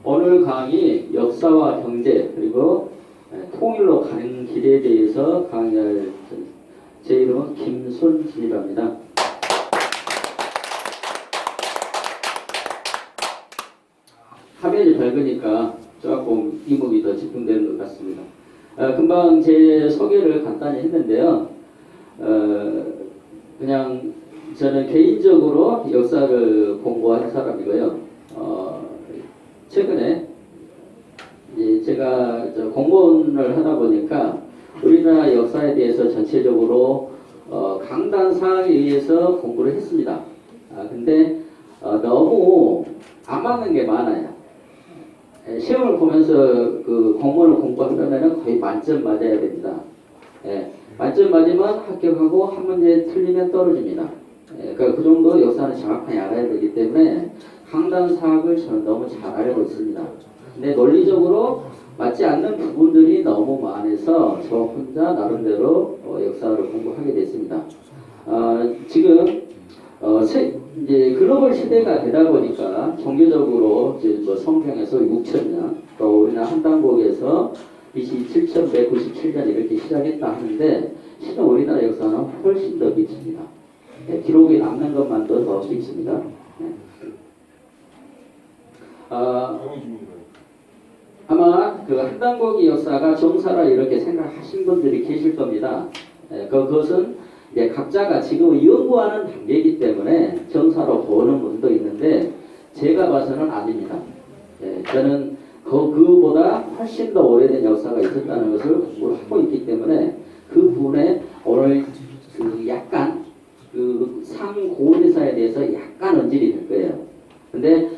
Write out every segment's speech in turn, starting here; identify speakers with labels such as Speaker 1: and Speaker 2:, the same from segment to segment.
Speaker 1: 오늘 강의 역사와 경제 그리고 통일로 가는 길에 대해서 강의할 제 이름은 김손진이랍니다. 화면이 밝으니까 조금 이목이 더 집중되는 것 같습니다. 금방 제 소개를 간단히 했는데요. 그냥 저는 개인적으로 역사를 공부한 사람이고요. 최근에 이제 제가 공무원을 하다 보니까 우리나라 역사에 대해서 전체적으로 강단 사항에 의해서 공부를 했습니다. 근데 너무 안 맞는 게 많아요. 시험을 보면서 그 공무원을 공부하려면 거의 만점 맞아야 됩니다. 만점 맞으면 합격하고 한 문제 틀리면 떨어집니다. 그러니까 그 정도 역사는 정확하게 알아야 되기 때문에 강단 사항을 저는 너무 잘 알고 있습니다. 근데 논리적으로 맞지 않는 부분들이 너무 많아서 저 혼자 나름대로 역사를 공부하게 됐습니다. 지금 이제 글로벌 시대가 되다 보니까 종교적으로 이제 뭐 성경에서 6,000년, 또 우리나라 한당국에서 BC 7,197년 이렇게 시작했다 하는데 실은 우리나라 역사는 훨씬 더 미칩니다. 기록에 남는 것만도 더 미칩니다. 아마 그 한당고기 역사가 정사라 이렇게 생각하신 분들이 계실 겁니다. 그것은 이제 각자가 지금 연구하는 단계이기 때문에 정사로 보는 분도 있는데 제가 봐서는 아닙니다. 저는 그보다 훨씬 더 오래된 역사가 있었다는 것을 공부를 하고 있기 때문에 그 부분에 오늘 그 약간 그 상고대사에 대해서 약간 언질이 될 거예요. 근데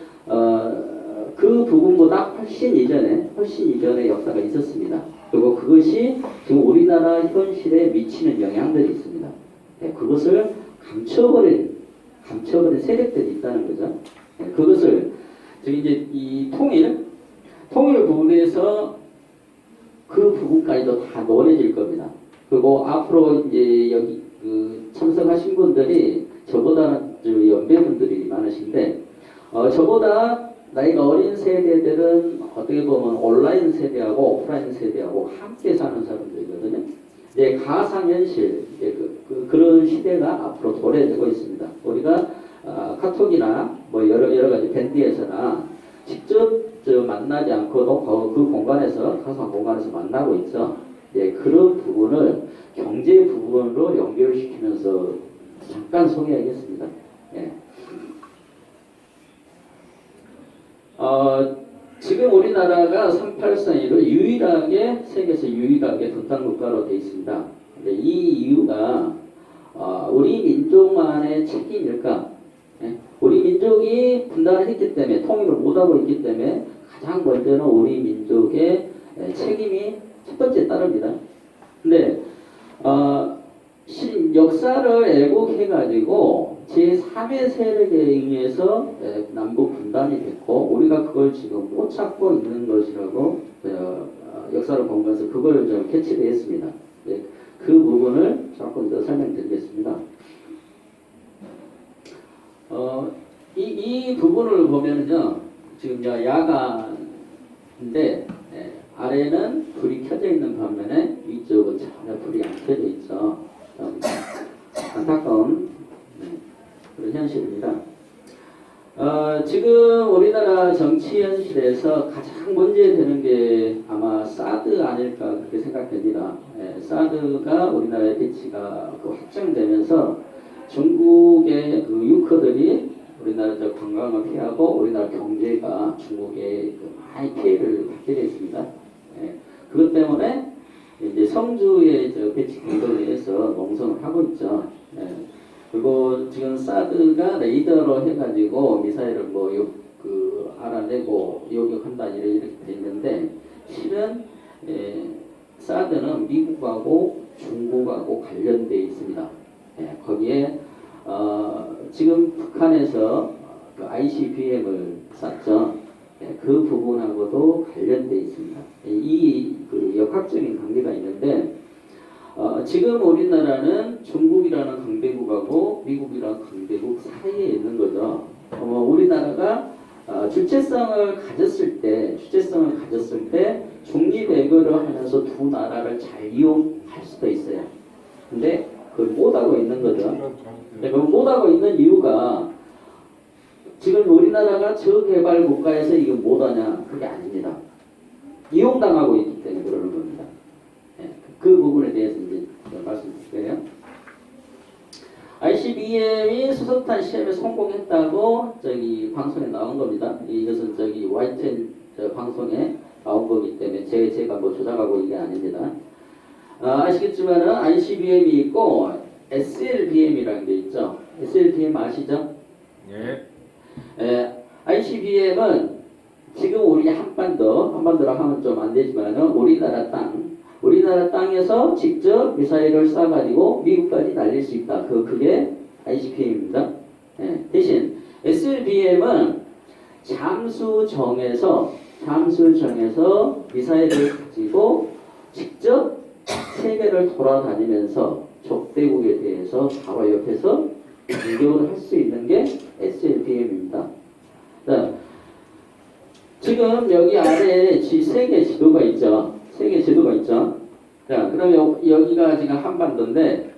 Speaker 1: 그 부분보다 훨씬 이전에 역사가 있었습니다. 그리고 그것이 지금 우리나라 현실에 미치는 영향들이 있습니다. 그것을 감춰버린 세력들이 있다는 거죠. 그것을 지금 이제 이 통일 부분에서 그 부분까지도 다 논해질 겁니다. 그리고 앞으로 이제 여기 그 참석하신 분들이 저보다는 연배분들이 많으신데 저보다 나이가 어린 세대들은 어떻게 보면 온라인 세대하고 오프라인 세대하고 함께 사는 사람들이거든요. 이제 가상현실 그런 시대가 앞으로 도래되고 있습니다. 우리가 카톡이나 뭐 여러 가지 밴드에서나 직접 만나지 않고도 그 공간에서 가상 공간에서 만나고 있죠. 그런 부분을 경제 부분으로 연결시키면서 잠깐 소개하겠습니다. 지금 우리나라가 3832로 세계에서 유일하게 분단국가로 되어 있습니다. 이 이유가 우리 민족만의 책임일까? 우리 민족이 분단을 했기 때문에 통일을 못하고 있기 때문에 가장 먼저는 우리 민족의 책임이 첫 번째 따릅니다. 근데 역사를 애국해가지고 제3의 세력에 의해서 남북 분단이 됐고 우리가 그걸 지금 못 찾고 있는 것이라고 역사를 공부해서 그걸 좀 캐치를 했습니다. 그 부분을 조금 더 설명드리겠습니다. 이 부분을 보면은요, 지금 야간인데 아래는 불이 켜져 있는 반면에 위쪽은 전혀 불이 안 켜져 있죠. 안타까운 그런 현실입니다. 지금 우리나라 정치 현실에서 가장 문제되는 게 아마 사드 아닐까 그렇게 생각됩니다. 사드가 우리나라의 배치가 확장되면서 중국의 그 유커들이 우리나라 관광을 피하고 우리나라 경제가 중국에 많이 피해를 받게 됐습니다. 그것 때문에 이제 성주의 배치 공동에 의해서 농성을 하고 있죠. 그리고 지금 사드가 레이더로 해가지고 미사일을 알아내고 요격한다 이렇게 돼 있는데 실은 사드는 미국하고 중국하고 관련되어 있습니다. 거기에 지금 북한에서 그 ICBM을 쐈죠. 그 부분하고도 관련되어 있습니다. 그 역학적인 관계가 있는데 지금 우리나라는 중국이라는 강대국하고 미국이라는 강대국 사이에 있는 거죠. 우리나라가 주체성을 가졌을 때 중립외교를 하면서 두 나라를 잘 이용할 수도 있어요. 근데 그걸 못하고 있는 거죠. 그걸 못하고 있는 이유가 지금 우리나라가 저개발 국가에서 이거 못하냐? 그게 아닙니다. 이용당하고 있기 때문에 그러는 겁니다. 그 부분에 대해서 이제 말씀드릴게요. ICBM이 수소탄 시험에 성공했다고 저기 방송에 나온 겁니다. 이것은 저기 YTN 방송에 나온 거기 때문에 제가 뭐 조작하고 이게 아닙니다. 아시겠지만은 ICBM이 있고 SLBM이라는 게 있죠. SLBM 아시죠? 네. ICBM은 지금 우리 한반도라 하면 좀 안 되지만은 우리나라 땅에서 직접 미사일을 쏴가지고 미국까지 날릴 수 있다. 그게 ICBM입니다. 네. 대신 SLBM은 잠수정에서 미사일을 가지고 직접 세계를 돌아다니면서 적대국에 대해서 바로 옆에서 공격을 할 수 있는 게 SLBM입니다. 자, 지금 여기 아래에 세계 지도가 있죠. 자, 그러면 여기가 지금 한반도인데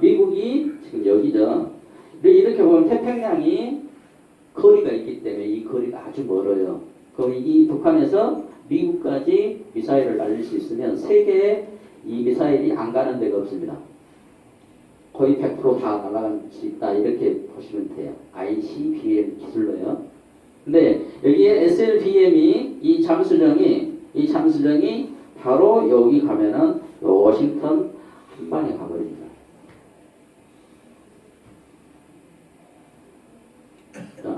Speaker 1: 미국이 지금 여기죠. 이렇게 보면 태평양이 거리가 있기 때문에 이 거리가 아주 멀어요. 그럼 이 북한에서 미국까지 미사일을 날릴 수 있으면 세계에 이 미사일이 안 가는 데가 없습니다. 거의 100% 다 날아갈 수 있다 이렇게 보시면 돼요. ICBM 기술로요. 근데 여기에 SLBM이 이 잠수정이 바로 여기 가면은 워싱턴 한 방에 가버립니다. 자,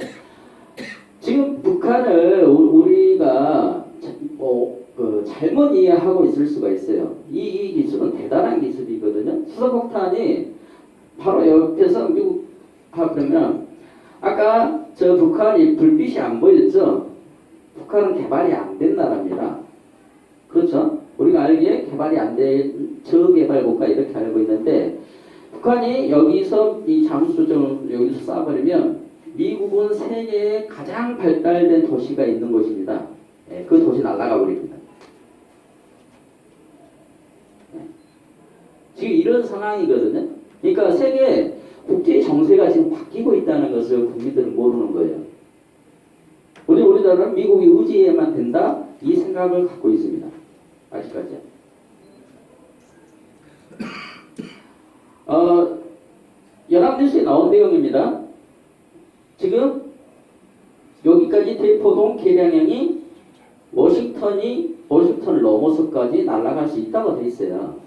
Speaker 1: 지금 북한을 우리가 잘못 이해하고 있을 수가 있어요. 이 기술은 대단한 기술이거든요. 수소폭탄이 바로 옆에서 미국 그러면 아까 저 북한이 불빛이 안 보였죠? 북한은 개발이 안 된 나라입니다. 그렇죠? 우리가 알기에 개발이 안 된 저개발 국가 이렇게 알고 있는데 북한이 여기서 이 잠수정을 여기서 쏴버리면 미국은 세계에 가장 발달된 도시가 있는 곳입니다. 그 도시 날아가 버립니다. 지금 이런 상황이거든요. 그러니까 세계 국제 정세가 지금 바뀌고 있다는 것을 국민들은 모르는 거예요. 우리나라는 미국이 의지해야만 된다 이 생각을 갖고 있습니다. 아직까지. 연합뉴스에 나온 내용입니다. 지금 여기까지 대포동 계량형이 워싱턴을 넘어서까지 날아갈 수 있다고 돼 있어요.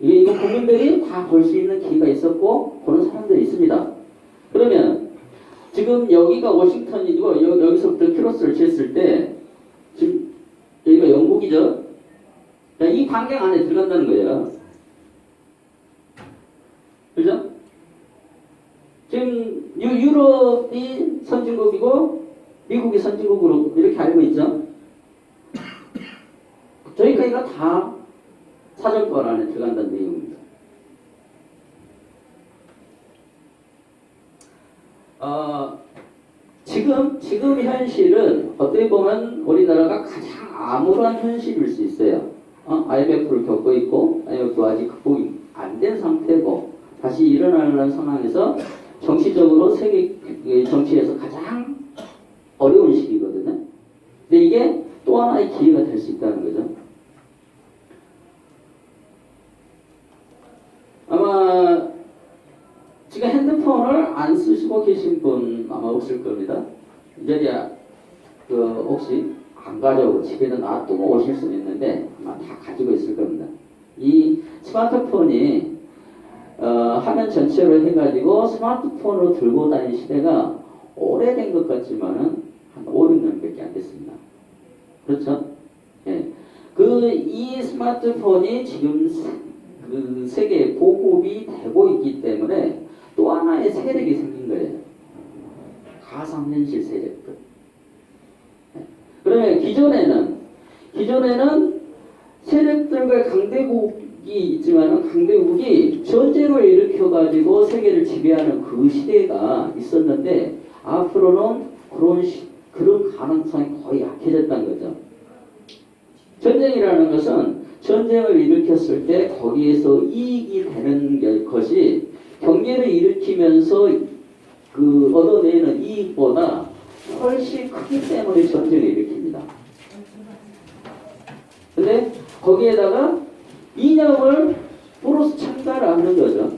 Speaker 1: 이거 국민들이 다 볼 수 있는 기회가 있었고 보는 사람들이 있습니다. 그러면 지금 여기가 워싱턴이고 여기서부터 크로스를 쳤을 때 지금 여기가 영국이죠. 이 반경 안에 들어간다는 거예요. 그죠? 지금 유럽이 선진국이고 미국이 선진국으로 이렇게 알고 있죠. 저희가 다 사정권 안에 들어간다는 내용입니다. 지금 현실은 어떻게 보면 우리나라가 가장 암울한 현실일 수 있어요. IMF를 겪고 있고 IMF 아직 극복이 안 된 상태고 다시 일어나는 상황에서 정치적으로 세계 정치에서 가장 어려운 시기거든요. 근데 이게 또 하나의 기회가 될 수 있다는 거죠. 아마 지금 핸드폰을 안 쓰시고 계신 분 아마 없을 겁니다. 이제 혹시 안 가져오고 집에다 놔두고 오실 수는 있는데 아마 다 가지고 있을 겁니다. 이 스마트폰이 화면 전체로 해가지고 스마트폰으로 들고 다니는 시대가 오래된 것 같지만은 한 5, 6년밖에 안 됐습니다. 그렇죠? 예. 이 스마트폰이 지금 그 세계에 보급이 되고 있기 때문에 또 하나의 세력이 생긴 거예요. 가상현실 세력들. 그러면 기존에는 세력들과 강대국이 있지만 강대국이 전쟁을 일으켜가지고 세계를 지배하는 그 시대가 있었는데 앞으로는 그런 가능성이 거의 약해졌다는 거죠. 전쟁이라는 것은 전쟁을 일으켰을 때 거기에서 이익이 되는 것이 경제를 일으키면서 그 얻어내는 이익보다 훨씬 크기 때문에 전쟁을 일으킵니다. 근데 거기에다가 이념을 플러스 첨가하는 거죠.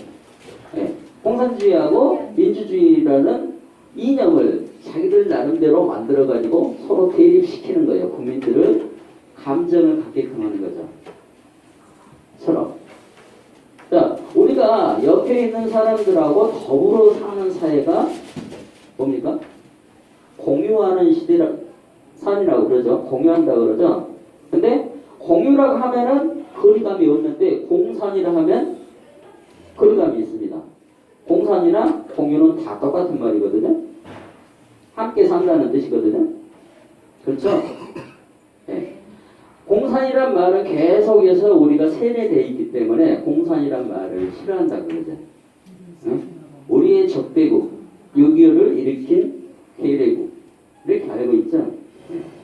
Speaker 1: 예. 공산주의하고 민주주의라는 이념을 자기들 나름대로 만들어가지고 서로 대립시키는 거예요. 국민들을 감정을 갖게끔 하는 거죠. 서로. 자, 우리가 옆에 있는 사람들하고 더불어 사는 사회가 뭡니까? 공유하는 삶이라고 그러죠. 공유한다 그러죠. 근데 공유라고 하면은 거리감이 없는데 공산이라 하면 거리감이 있습니다. 공산이나 공유는 다 똑같은 말이거든요. 함께 산다는 뜻이거든요. 그렇죠? 네. 공산이란 말은 계속해서 우리가 세뇌되어 있기 때문에 공산이란 말을 싫어한다 그러죠. 네? 우리의 적대국 6.25를 일으킨 괴뢰국 이렇게 알고 있죠.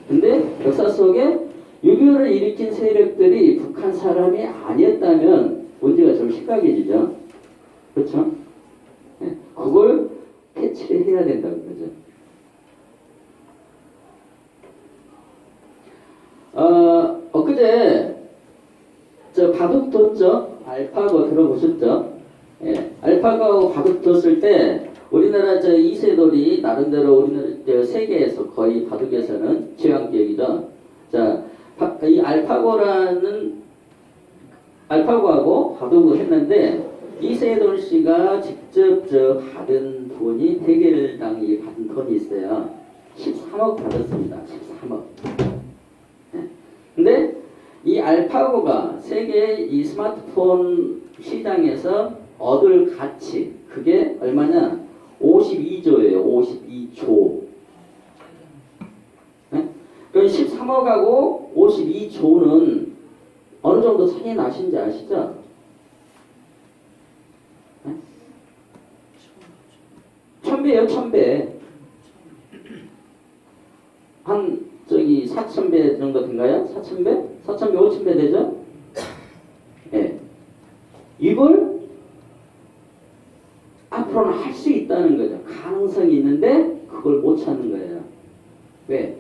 Speaker 1: 근데 역사 속에 6.25를 일으킨 세력들이 북한 사람이 아니었다면 문제가 좀 심각해지죠. 그렇죠? 네. 그걸 패치를 해야 된다는 거죠. 엊그제 저 바둑 뒀죠? 알파고 들어보셨죠? 예, 알파고하고 바둑 뒀을 때 우리나라 저 이세돌이 나름대로 우리나라 저 세계에서 거의 바둑에서는 최강격이죠. 자, 이 알파고하고 바둑을 했는데 이세돌 씨가 직접 저 받은 돈이 대결당이 받은 돈이 있어요. 13억 받았습니다. 13억. 근데 이 알파고가 세계 이 스마트폰 시장에서 얻을 가치 그게 얼마냐? 52조예요. 52조. 네? 그럼 13억하고 52조는 어느 정도 차이 나신지 아시죠? 네? 1000배요, 1000배. 한 저기 4000배 정도 된가요? 4000배? 4000배, 5000배 되죠? 예. 네. 이걸 앞으로는 할 수 있다는 거죠. 가능성이 있는데 그걸 못 찾는 거예요. 왜?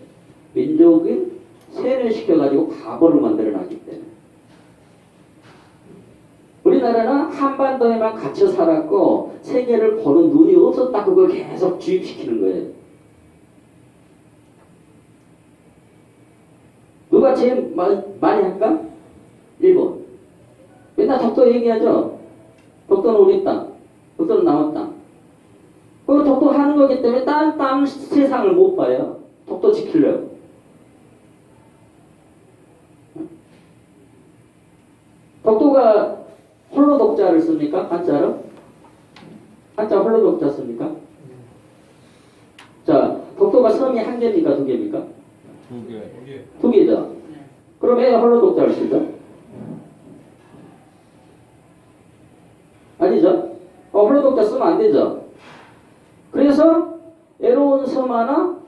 Speaker 1: 민족을 세뇌시켜가지고 가보를 만들어놨기 때문에. 우리나라는 한반도에만 갇혀 살았고 세계를 보는 눈이 없었다. 그걸 계속 주입시키는 거예요. 누가 제일 많이 할까? 일본. 맨날 독도 얘기하죠. 독도는 우리 땅. 독도는 남의 땅. 그 독도 하는 거기 때문에 딴 땅 세상을 못 봐요. 독도 지키려고. 독도가 홀로 독자를 씁니까? 한자로? 한자 홀로 독자 씁니까? 자, 독도가 섬이 한 개입니까? 두 개입니까? 두 개죠. 그럼 왜 홀로 독자를 쓰죠? 아니죠? 홀로 독자 쓰면 안 되죠. 그래서 애로운 섬 하나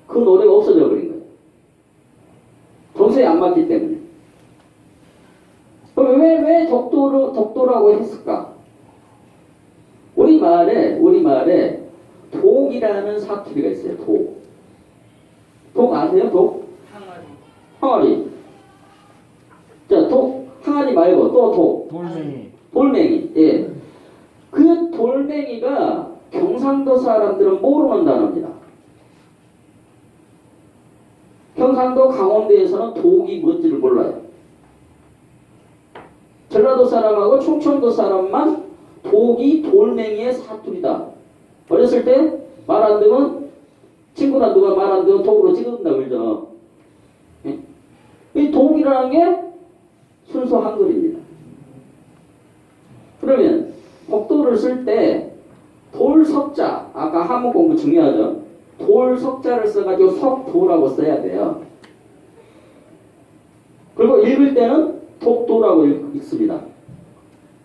Speaker 1: 그 노래가 없어져 버린 거예요. 정서에 안 맞기 때문에. 그럼 왜 독도라고 했을까? 우리말에 독이라는 사투리가 있어요. 독 아세요? 독? 항아리. 자, 독, 항아리 말고 또 독. 돌멩이. 예. 그 돌멩이가 경상도 사람들은 모르는 단어입니다. 경상도 강원도에서는 독이 뭔지를 몰라요. 전라도 사람하고 충청도 사람만 독이 돌멩이의 사투리다. 어렸을 때 말 안 되면 친구나 누가 말 안 되면 독으로 찍어준다고 그러죠. 예? 이 독이라는 게 순수 한글입니다. 그러면 독도를 쓸 때 돌석자, 아까 한문 공부 중요하죠. 돌석자를 써가지고 석도라고 써야 돼요. 그리고 읽을 때는 독도라고 읽습니다.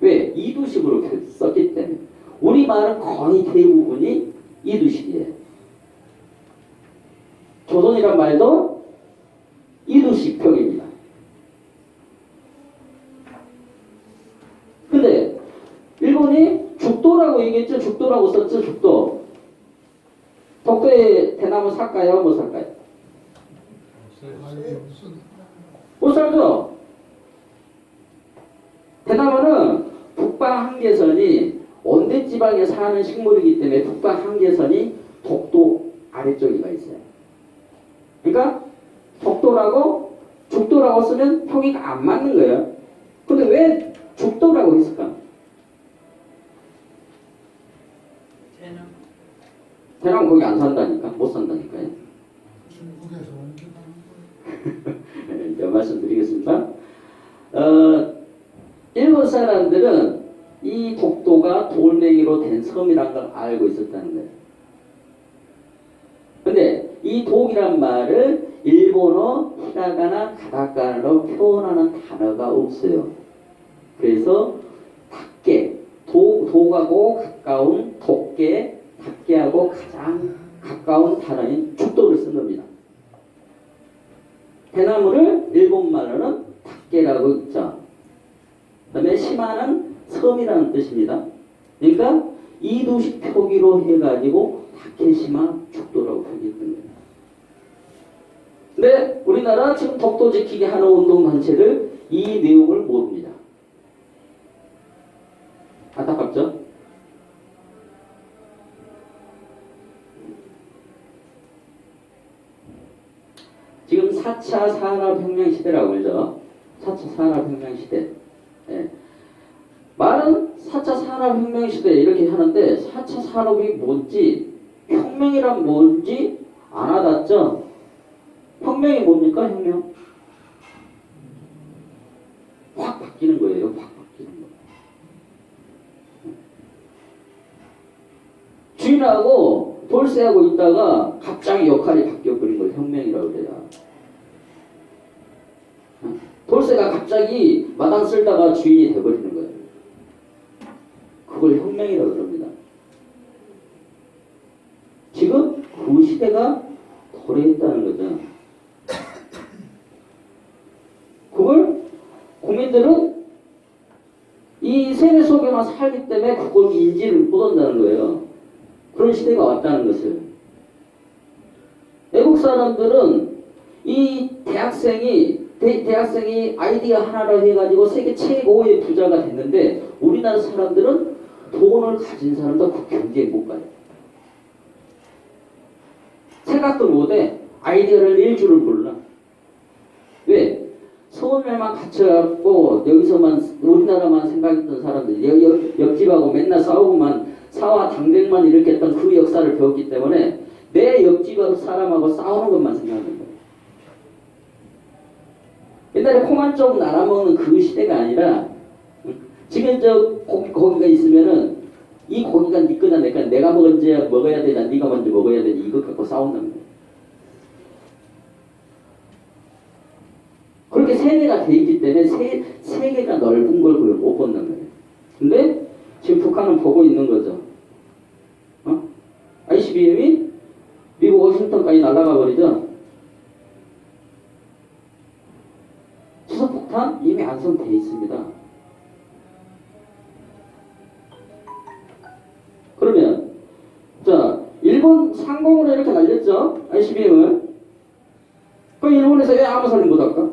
Speaker 1: 왜? 이두식으로 썼기 때문에. 우리말은 거의 대부분이 이두식이에요. 조선이란 말도 이두식 표기입니다. 근데 일본이 죽도라고 얘기했죠. 죽도라고 썼죠. 죽도. 독도에 대나무 살까요? 못 살까요? 못 살죠. 대나무는 북방 한계선이 온대지방에 사는 식물이기 때문에 북방 한계선이 독도 아래쪽에 가 있어요. 그러니까 독도라고 죽도라고 쓰면 표기가 안 맞는 거예요. 근데 왜 죽도라고 했을까? 대나무 거기 안 산다니까? 못 산다니까요.
Speaker 2: 중국에서 원주하는 거예요.
Speaker 1: 이제 말씀드리겠습니다. 일본 사람들은 이 독도가 돌멩이로 된 섬이라는 걸 알고 있었다는 거예요. 근데 이 독이란 말을 일본어 히라가나 가타카나로 표현하는 단어가 없어요. 그래서 닭개, 독하고 가까운 독개, 닭개하고 가장 가까운 단어인 죽도를 쓴 겁니다. 대나무를 일본 말로는 닭개라고 있죠. 그 다음에 시마는 섬이라는 뜻입니다. 그러니까 이두식 표기로 해가지고 다케시마 죽도라고 표기했던 거예요. 근데 우리나라 지금 독도 지키기 하는 운동단체들 이 내용을 모릅니다. 안타깝죠? 지금 4차 산업혁명 시대라고 그러죠. 4차 산업혁명 시대. 예. 말은 4차 산업혁명 시대 이렇게 하는데 4차 산업이 뭔지 혁명이란 뭔지 안 와닿죠? 혁명이 뭡니까? 혁명? 확 바뀌는 거예요. 확 바뀌는 거. 주인하고 돌쇠하고 있다가 갑자기 역할이 바뀌어버린 걸 혁명이라고 그래요. 돌쇠가 갑자기 마당 쓸다가 주인이 돼버리는 거예요. 그걸 혁명이라고 그럽니다. 지금 그 시대가 도래했다는 거죠. 그걸 국민들은 이 세대 속에만 살기 때문에 그걸 인지를 못한다는 거예요. 그런 시대가 왔다는 것을. 외국 사람들은 이 대학생이 아이디어 하나로 해가지고 세계 최고의 부자가 됐는데 우리나라 사람들은 돈을 가진 사람도 그 경제에 못 가요. 생각도 못해. 아이디어를 낼 줄을 몰라. 왜? 서울에만 갇혀갖고 여기서만 우리나라만 생각했던 사람들 옆집하고 맨날 싸우고만 사와 당쟁만 이렇게 했던 그 역사를 배웠기 때문에 내 옆집 사람하고 싸우는 것만 생각하는 거예요. 옛날에 콩한쪽 날아먹는 그 시대가 아니라 지금 저 고기가 있으면은 이 고기가 네 거냐 내 거냐 내가 먼저 먹어야 되냐 네가 먼저 먹어야 되냐 이거 갖고 싸운다는 거예요. 그렇게 세계가 돼 있기 때문에 세계가 넓은 걸 못 본다는 거예요. 근데 지금 북한은 보고 있는 거죠. ICBM이 미국 워싱턴까지 날아가 버리죠. 수소폭탄 이미 안성돼 있습니다. 그러면 자 일본 상공으로 이렇게 날렸죠. ICBM을. 그럼 일본에서 왜 아무 소리 못 할까?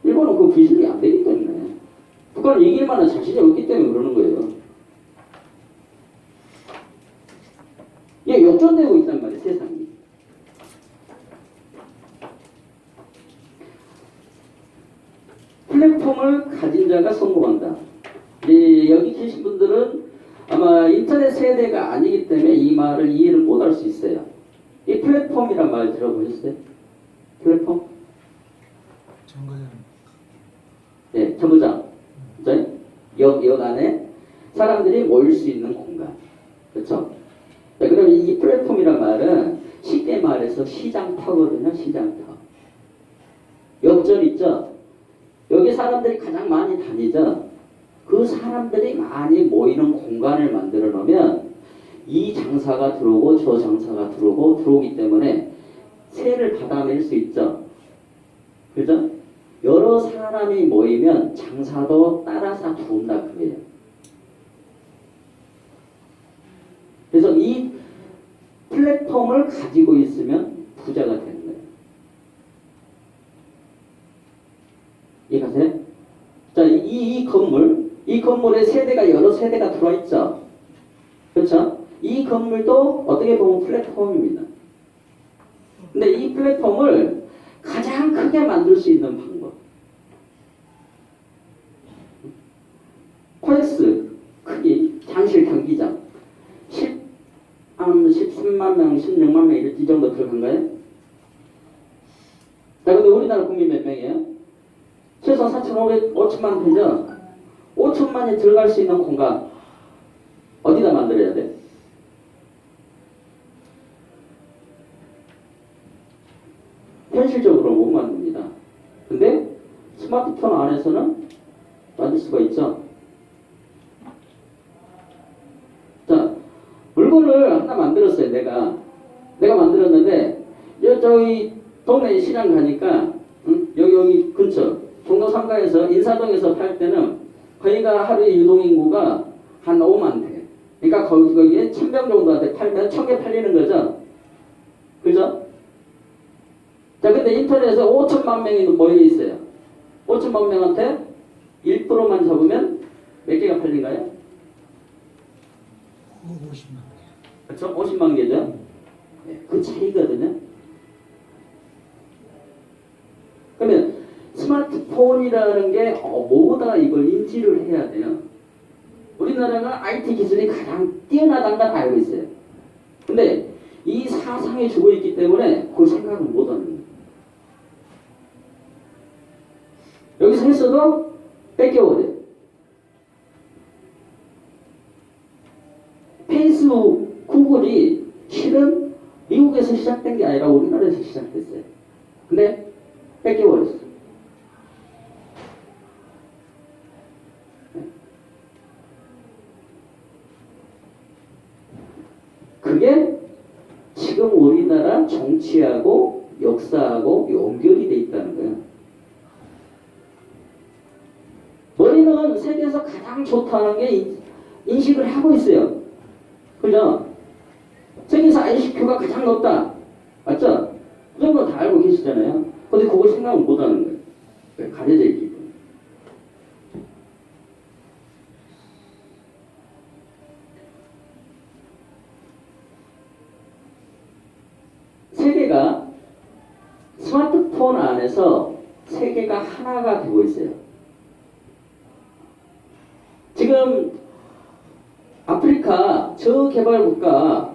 Speaker 1: 일본은 그 기술이 안 되기 때문에 북한은 이길 만한 자신이 없기 때문에 그러는 거예요. 이게 역전되고 있단 말이에요. 세상이. 플랫폼을 가진 자가 성공한다. 여기 계신 분들은 아마 인터넷 세대가 아니기 때문에 이 말을 이해를 못할 수 있어요. 이 플랫폼이란 말 들어보셨어요? 플랫폼?
Speaker 2: 정거장.
Speaker 1: 네, 정거장. 역 안에 사람들이 모일 수 있는 공간. 그렇죠? 자, 그럼 이 플랫폼이란 말은 쉽게 말해서 시장터거든요. 시장터. 역전 있죠? 여기 사람들이 가장 많이 다니죠? 그 사람들이 많이 모이는 공간을 만들어 놓으면 이 장사가 들어오고 저 장사가 들어오기 때문에 세를 받아낼 수 있죠. 그죠? 여러 사람이 모이면 장사도 따라서 들어온다 그거예요. 그래서 이 플랫폼을 가지고 있으면 부자가 되는 거예요. 이해가세요? 자, 이 건물에 세대가 여러 세대가 들어와 있죠. 그렇죠? 이 건물도 어떻게 보면 플랫폼입니다. 근데 이 플랫폼을 가장 크게 만들 수 있는 방법. 코엑스 크기 장실 경기장 13만 명, 16만 명 이 정도 들어간가요? 자, 근데 우리나라 국민 몇 명이에요? 최소 4,500, 5천만 되죠? 5천만이 들어갈 수 있는 공간 어디다 만들어야 돼? 현실적으로 못 만듭니다. 근데 스마트폰 안에서는 만들 수가 있죠. 자, 물건을 하나 만들었어요. 내가 만들었는데 저기 동네 시장 가니까 여기 근처 종로 3가에서 인사동에서 팔 때는 거기가 하루에 유동인구가 한 5만 대. 그러니까 거기에 1000병 정도한테 팔면 1000개 팔리는 거죠. 그죠? 자, 근데 인터넷에 5천만 명이 모여 있어요. 5천만 명한테 1%만 잡으면 몇 개가 팔린가요?
Speaker 2: 50만 개.
Speaker 1: 그렇죠? 50만 개죠? 네, 그 차이거든요. 그러면 스마트폰이라는 게 뭐보다 이걸 인지를 해야 돼요. 우리나라가 IT 기술이 가장 뛰어나다는 건 알고 있어요. 근데 이 사상에 죽어 있기 때문에 그걸 생각을 못 하는 거예요. 여기서 했어도 뺏겨버려요. 페이스북, 구글이 실은 미국에서 시작된 게 아니라 우리나라에서 시작됐어요. 근데 뺏겨버렸어요. 그게 지금 우리나라 정치하고 역사하고 연결이 돼 있다는 거예요. 머리는 세계에서 가장 좋다는 게 인식을 하고 있어요. 그죠? 세계에서 ICQ가 가장 높다. 맞죠? 그 정도 다 알고 계시잖아요. 근데 그걸 생각을 못 하는 거예요. 왜? 가려져 있기 때문에. 세계가 스마트폰 안에서 세계가 하나가 되고 있어요. 지금 아프리카 저개발국가에서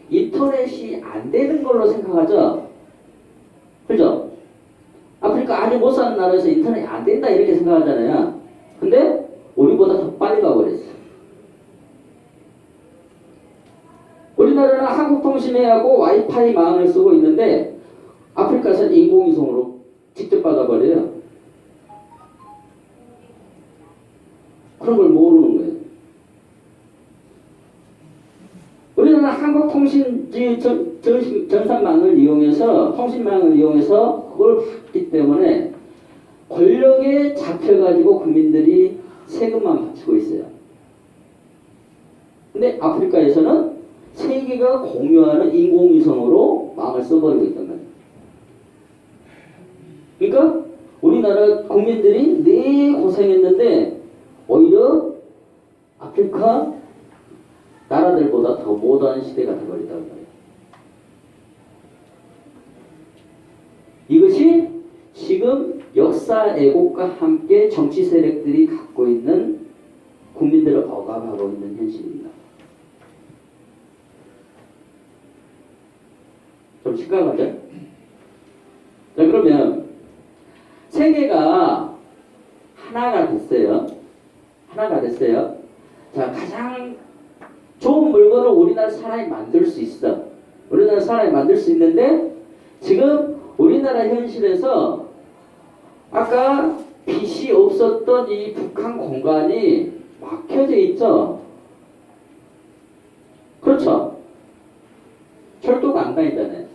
Speaker 1: 인터넷이 안 되는 걸로 생각하죠? 그죠? 아프리카 아주 못 사는 나라에서 인터넷이 안 된다 이렇게 생각하잖아요. 근데 우리보다 더 빨리 가버렸어요. 우리나라는 한국통신회하고 와이파이 망을 쓰고 있는데 아프리카에서는 인공위성으로 직접 받아버려요. 그런 걸 모르는 거예요. 우리나라는 한국통신 전산망을 이용해서 통신망을 이용해서 그걸 봤기 때문에 권력에 잡혀가지고 국민들이 세금만 바치고 있어요. 근데 아프리카에서는 세계가 공유하는 인공위성으로 망을 써버리고 있단 말이에요. 그러니까 우리나라 국민들이 네 고생했는데 오히려 아프리카 나라들보다 더 모던한 시대가 되어버렸다는 거예요. 이것이 지금 역사 왜곡과 함께 정치 세력들이 갖고 있는 국민들을 억압하고 있는 현실입니다. 좀 심각하죠? 자, 그러면 세계가 하나가 됐어요. 자, 가장 좋은 물건을 우리나라 사람이 만들 수 있어. 우리나라 사람이 만들 수 있는데 지금 우리나라 현실에서 아까 빛이 없었던 이 북한 공간이 막혀져 있죠. 그렇죠. 철도가 안 다니잖아요.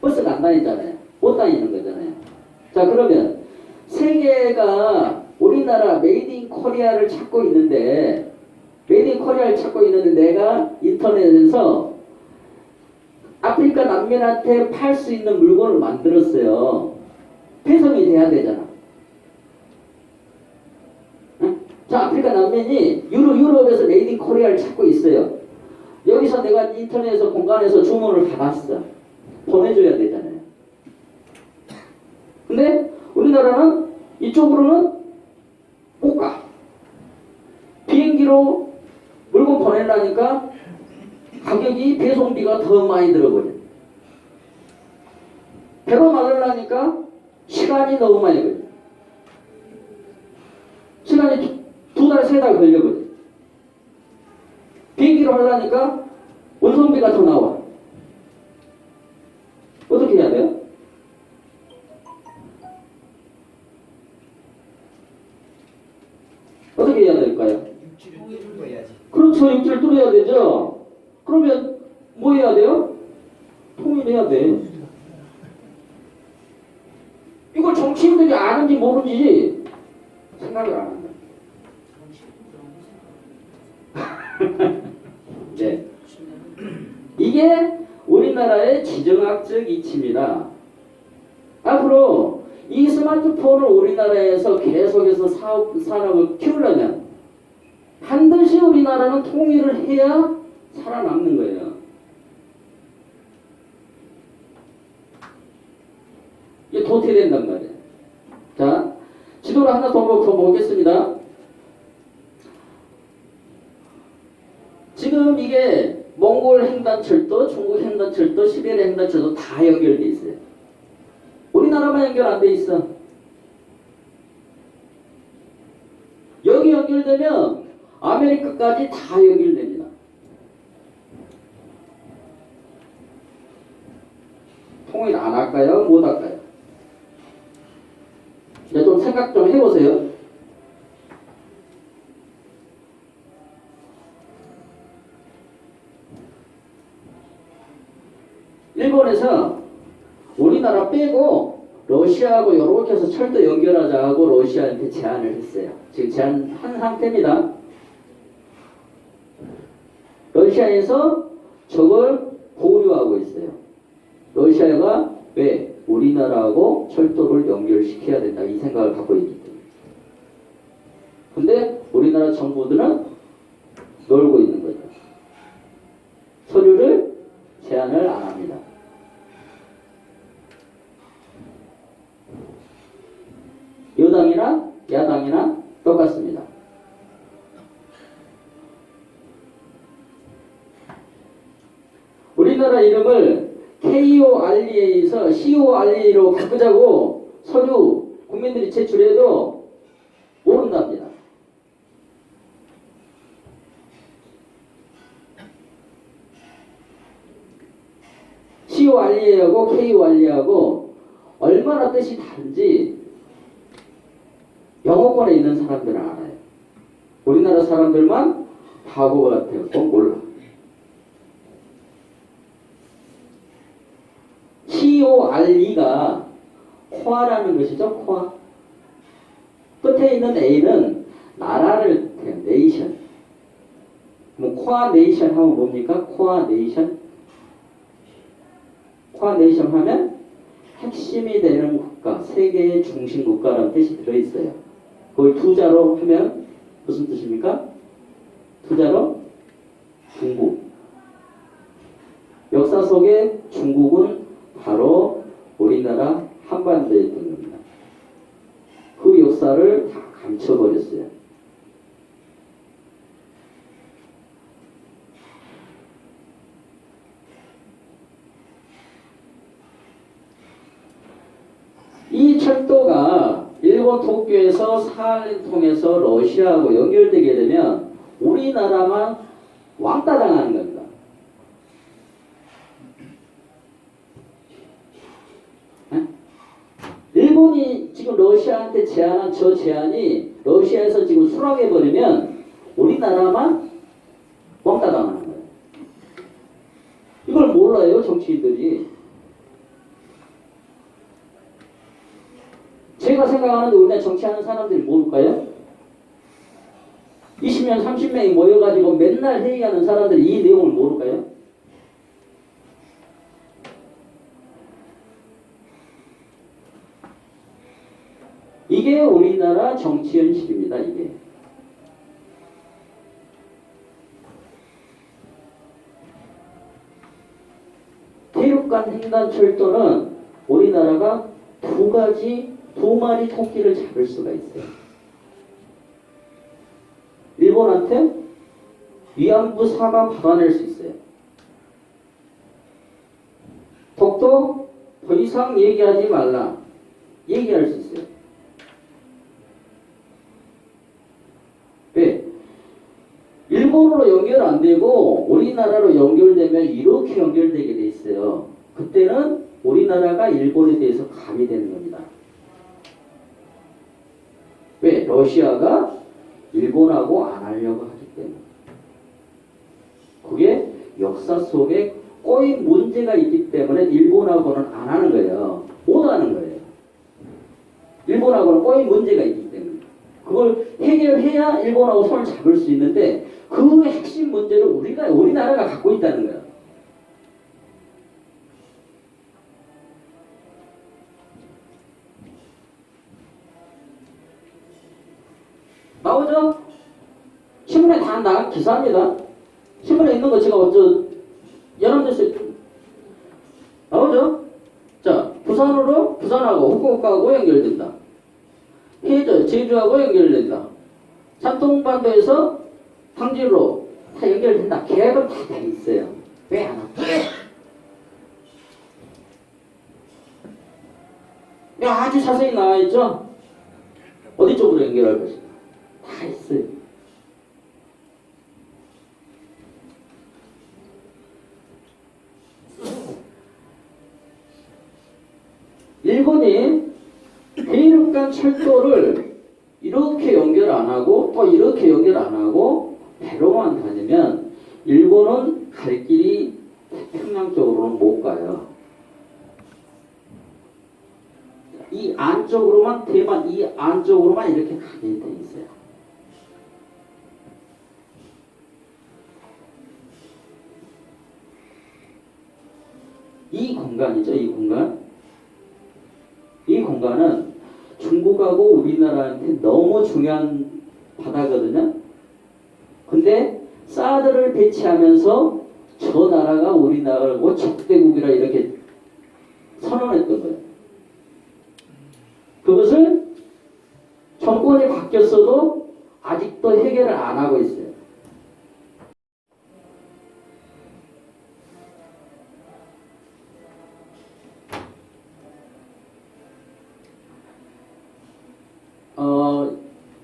Speaker 1: 버스가 안 다니잖아요. 못 다니는 거잖아요. 자, 그러면 세계가 우리나라 메이드 인 코리아를 찾고 있는데, 메이드 인 코리아를 찾고 있는데 내가 인터넷에서 아프리카 난민한테 팔 수 있는 물건을 만들었어요. 배송이 돼야 되잖아. 응? 자, 아프리카 난민이 유럽에서 메이드 인 코리아를 찾고 있어요. 여기서 내가 인터넷에서 공간에서 주문을 받았어. 보내줘야 되잖아요. 근데 우리나라는 이쪽으로는 못 가. 비행기로 물건 보내려니까 가격이 배송비가 더 많이 들어버려. 배로 나르려니까 시간이 너무 많이 걸려. 시간이 두 달, 세 달 걸려버려. 비행기로 하려니까 운송비가 더 나와. 어떻게 해야 돼요? 어떻게 해야 될까요?
Speaker 3: 통일을 뚫어야지.
Speaker 1: 그렇죠. 육지를 뚫어야 되죠. 그러면 뭐 해야 돼요? 통일해야 돼. 이걸 정치인들이 아는지 모르는지 생각을 안 한다. 네. 이게 우리나라의 지정학적 이치입니다. 앞으로 이 스마트폰을 우리나라에서 계속해서 산업을 키우려면 반드시 우리나라는 통일을 해야 살아남는 거예요. 이게 도태된단 말이에요. 자, 지도를 하나 더 보겠습니다. 지금 이게 몽골 횡단철도, 중국 횡단철도, 시베리아 횡단철도 다 연결돼 있어요. 우리나라만 연결 안 돼 있어. 여기 연결되면 아메리카까지 다 연결됩니다. 통일 안 할까요? 못 할까요? 이제 좀 생각 좀 해보세요. 일본에서 우리나라 빼고 러시아하고 이렇게 해서 철도 연결하자고 러시아한테 제안을 했어요. 지금 제안한 상태입니다. 러시아에서 저걸 보류하고 있어요. 러시아가 왜 우리나라하고 철도를 연결시켜야 된다 이 생각을 갖고 있기 때문에. 근데 우리나라 정부들은 놀고 있는 거죠. 서류를 제안을 안 합니다. 여당이나 야당이나 똑같습니다. 우리나라 이름을 KORE에서 CORE로 바꾸자고 서류 국민들이 제출해도 모른답니다. CORE하고 KORE하고 얼마나 뜻이 다른지 영어권에 있는 사람들은 알아요. 우리나라 사람들만 바보 같아요. 몰라. CORE가 코아라는 것이죠. 코아. 끝에 있는 A는 나라를 뜻해요. 네이션. 뭐 코아 네이션 하면 뭡니까? 코아 네이션. 코아 네이션 하면 핵심이 되는 국가, 세계의 중심 국가라는 뜻이 들어있어요. 그걸 투자로 하면 무슨 뜻입니까? 투자로 중국. 역사 속에 중국은 바로 우리나라 한반도에 있던 겁니다. 그 역사를 다 감춰버렸어요. 이 철도가 일본 도쿄에서 사할린 통해서 러시아하고 연결되게 되면 우리나라만 왕따 당하는 겁니다. 일본이 지금 러시아한테 제안한 저 제안이 러시아에서 지금 수락해버리면 우리나라만 왕따 당하는 거예요. 이걸 몰라요, 정치인들이. 제가 생각하는데 우리나라 정치하는 사람들이 모를까요? 20명, 30명이 모여가지고 맨날 회의하는 사람들이 이 내용을 모를까요? 이게 우리나라 정치 현실입니다, 이게. 대륙간 횡단철도는 우리나라가 두 마리 토끼를 잡을 수가 있어요. 일본한테 위안부 사과 받아낼 수 있어요. 독도 더 이상 얘기하지 말라. 얘기할 수 있어요. 왜? 일본으로 연결 안 되고 우리나라로 연결되면 이렇게 연결되게 돼 있어요. 그때는 우리나라가 일본에 대해서 감이 되는 겁니다. 왜? 러시아가 일본하고 안 하려고 하기 때문에. 그게 역사 속에 꼬인 문제가 있기 때문에 일본하고는 안 하는 거예요. 못 하는 거예요. 일본하고는 꼬인 문제가 있기 때문에. 그걸 해결해야 일본하고 손을 잡을 수 있는데 그 핵심 문제를 우리나라가 갖고 있다는 거예요. 나오죠? 신문에 다 나간 기사입니다. 신문에 있는 거 제가 연합뉴스에 나오죠? 자, 부산하고 후쿠오카하고 연결된다. 제주하고 연결된다. 산동반도에서 항지로 다 연결된다. 계획은 다 돼 있어요. 왜 안 할까? 아주 자세히 나와 있죠? 어디 쪽으로 연결할 것인가? 다 있어요. 일본이 대륙간 철도를 이렇게 연결 안 하고 또 이렇게 연결 안 하고 배로만 다니면 일본은 갈 길이 태평양 쪽으로는 못 가요. 이 안쪽으로만 대만 이 안쪽으로만 이렇게 가게 돼 있어요. 이 공간이죠, 이 공간. 이 공간은 중국하고 우리나라한테 너무 중요한 바다거든요. 근데 사드를 배치하면서 저 나라가 우리나라고 적대국이라 이렇게 선언했던 거예요. 그것을 정권이 바뀌었어도 아직도 해결을 안 하고 있어요.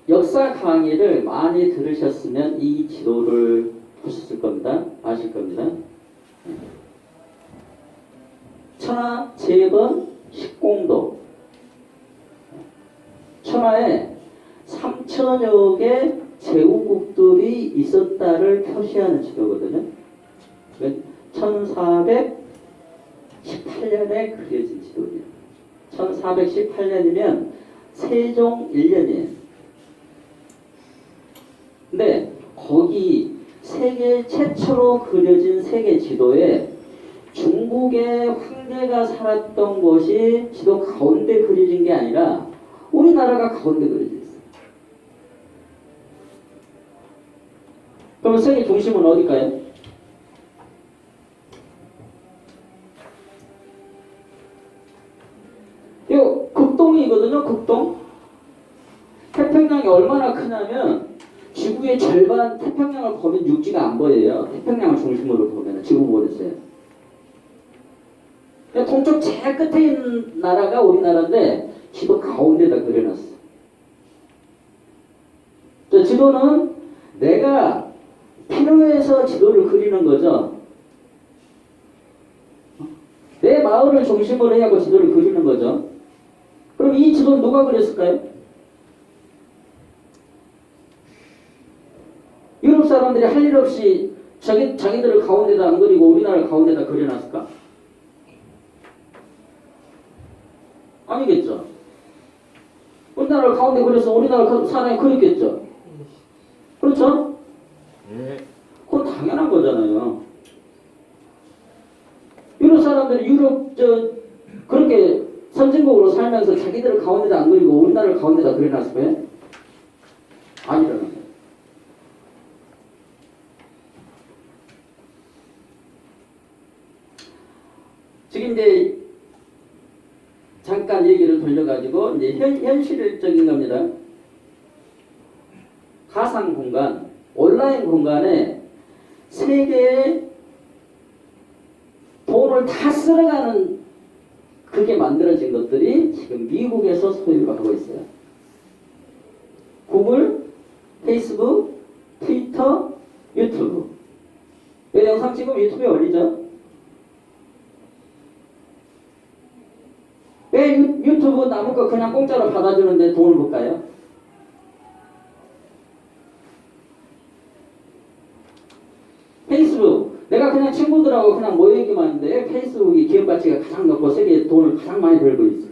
Speaker 1: 역사 강의를 많이 들으셨으면 이 지도를 보셨을 겁니다. 아실 겁니다. 천하 재번 식공도. 천하에 3천여 개 제후국들이 있었다를 표시하는 지도거든요. 1418년에 그려진 지도예요. 1418년이면 세종 1년이에요. 근데 거기 세계 최초로 그려진 세계 지도에 중국의 황제가 살았던 곳이 지도 가운데 그려진 게 아니라 우리나라가 가운데 그려져 있어요. 그럼 세계 중심은 어딜까요? 이거 극동이거든요, 극동. 태평양이 얼마나 크냐면 지구의 절반 태평양을 보면 육지가 안 보여요. 태평양을 중심으로 보면 지구 보였어요. 동쪽 제일 끝에 있는 나라가 우리나라인데 지도 가운데다 그려놨어. 저 지도는 내가 필요해서 지도를 그리는 거죠. 내 마을을 중심으로 해야 지도를 그리는 거죠. 그럼 이 지도는 누가 그렸을까요? 유럽 사람들이 할 일 없이 자기들을 가운데다 안 그리고 우리나라를 가운데다 그려놨을까? 아니겠죠. 우리나라를 가운데 그려서 우리나라 사람이 그렸겠죠. 그렇죠?
Speaker 3: 예.
Speaker 1: 그건 당연한 거잖아요. 유럽 사람들이 그렇게 선진국으로 살면서 자기들을 가운데다 안 그리고 우리나라를 가운데다 그려놨을 거예요? 아니라는 거예요. 지금 이제 잠깐 얘기를 돌려가지고 이제 현실적인 겁니다. 가상 공간, 온라인 공간에 세계의 돈을 다 쓸어가는 그게 만들어진 것들이 지금 미국에서 소유를 하고 있어요. 구글, 페이스북, 트위터, 유튜브. 이 영상 지금 유튜브에 올리죠? 왜 유튜브 남은 거 그냥 공짜로 받아주는데 돈을 볼까요? 페이스북, 내가 그냥 친구들하고 그냥 모이기만 하는데 페이스북이 기업 가치가 가장 높고 세계에 돈을 가장 많이 벌고 있어요.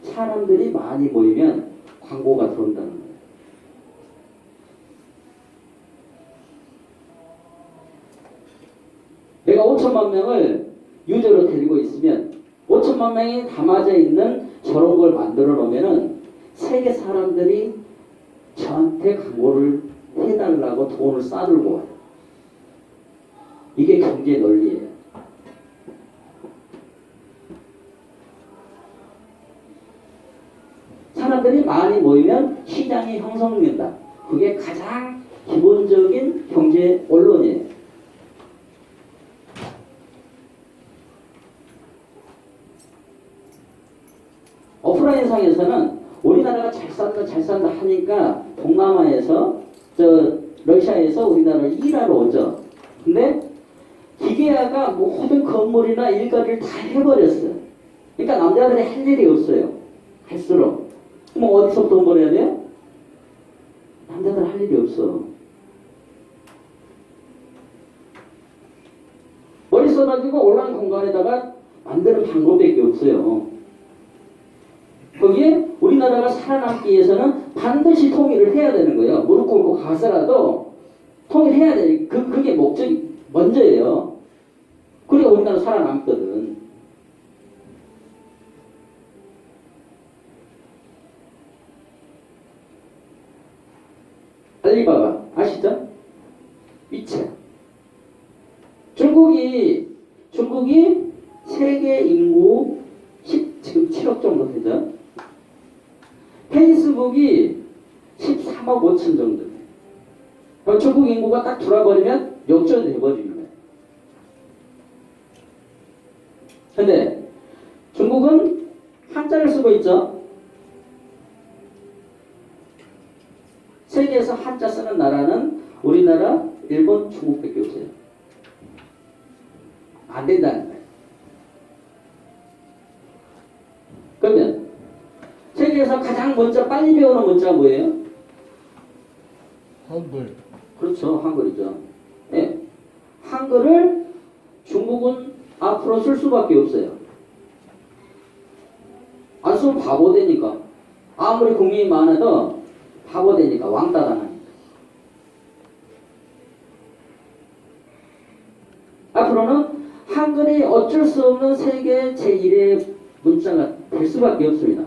Speaker 1: 사람들이 많이 모이면 광고가 들어온다는 거예요. 내가 5천만 명을 유저로 데리고 있으면 5천만 명이 담아져 있는 저런 걸 만들어 놓으면은 세계 사람들이 저한테 광고를 해달라고 돈을 싸들고 와요. 이게 경제 논리예요. 사람들이 많이 모이면 시장이 형성된다. 그게 가장 기본적인 경제 원론이에요. 오프라인상에서는 우리나라가 잘 산다 하니까 동남아에서 러시아에서 우리나라를 일하러 오죠. 근데 기계화가 모든 건물이나 일거리를 다 해버렸어요. 그러니까 남자들이 할 일이 없어요. 할수록. 뭐 어디서 돈 벌어야 돼요? 남자들 할 일이 없어. 머리 써가지고 온라인 공간에다가 만드는 방법밖에 없어요. 거기에 우리나라가 살아남기 위해서는 반드시 통일을 해야 되는 거예요. 무릎 꿇고 가서라도 통일해야 돼. 그게 목적이 먼저예요. 그래야 우리나라 살아남거든. 알리바바 아시죠? 위챗. 중국이 세계 인구 지금 7억 정도 되죠. 페이스북이 13억 5천 정도 돼요. 중국 인구가 딱 돌아버리면 역전돼버리는 거예요. 근데 중국은 한자를 쓰고 있죠. 세계에서 한자 쓰는 나라는 우리나라, 일본, 중국밖에 없어요. 안 된다는 거예요. 그러면 세계에서 가장 먼저 빨리 배우는 문자가 뭐예요?
Speaker 3: 한글.
Speaker 1: 그렇죠. 한글이죠. 네. 한글을 중국은 앞으로 쓸 수밖에 없어요. 안 쓰면 바보 되니까. 아무리 국민이 많아도 바보 되니까 왕따 당하니까. 앞으로는 한글이 어쩔 수 없는 세계 제1의 문자가 될 수밖에 없습니다.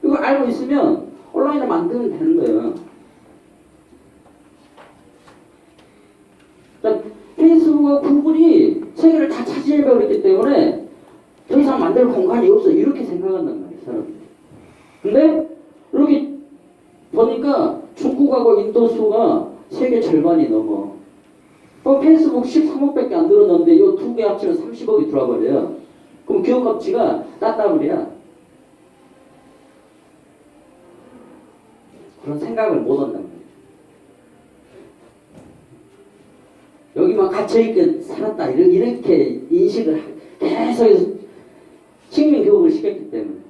Speaker 1: 이거 알고 있으면 온라인을 만들면 되는 거예요. 자, 페이스북과 구글이 세계를 다 차지해버렸기 때문에 더 이상 만들 공간이 없어. 이렇게 생각한단 말이에요, 사람들이. 근데 이렇게 보니까 중국하고 인도 수가 세계 절반이 넘어. 페이스북 13억밖에 안 들어놨는데 이 두 개 합치면 30억이 들어와버려요. 그럼 기업 가치가 따따블이야. 그런 생각을 못 한단 말이에요. 여기만 갇혀있게 살았다. 이렇게 인식을 계속 식민 교육을 시켰기 때문에.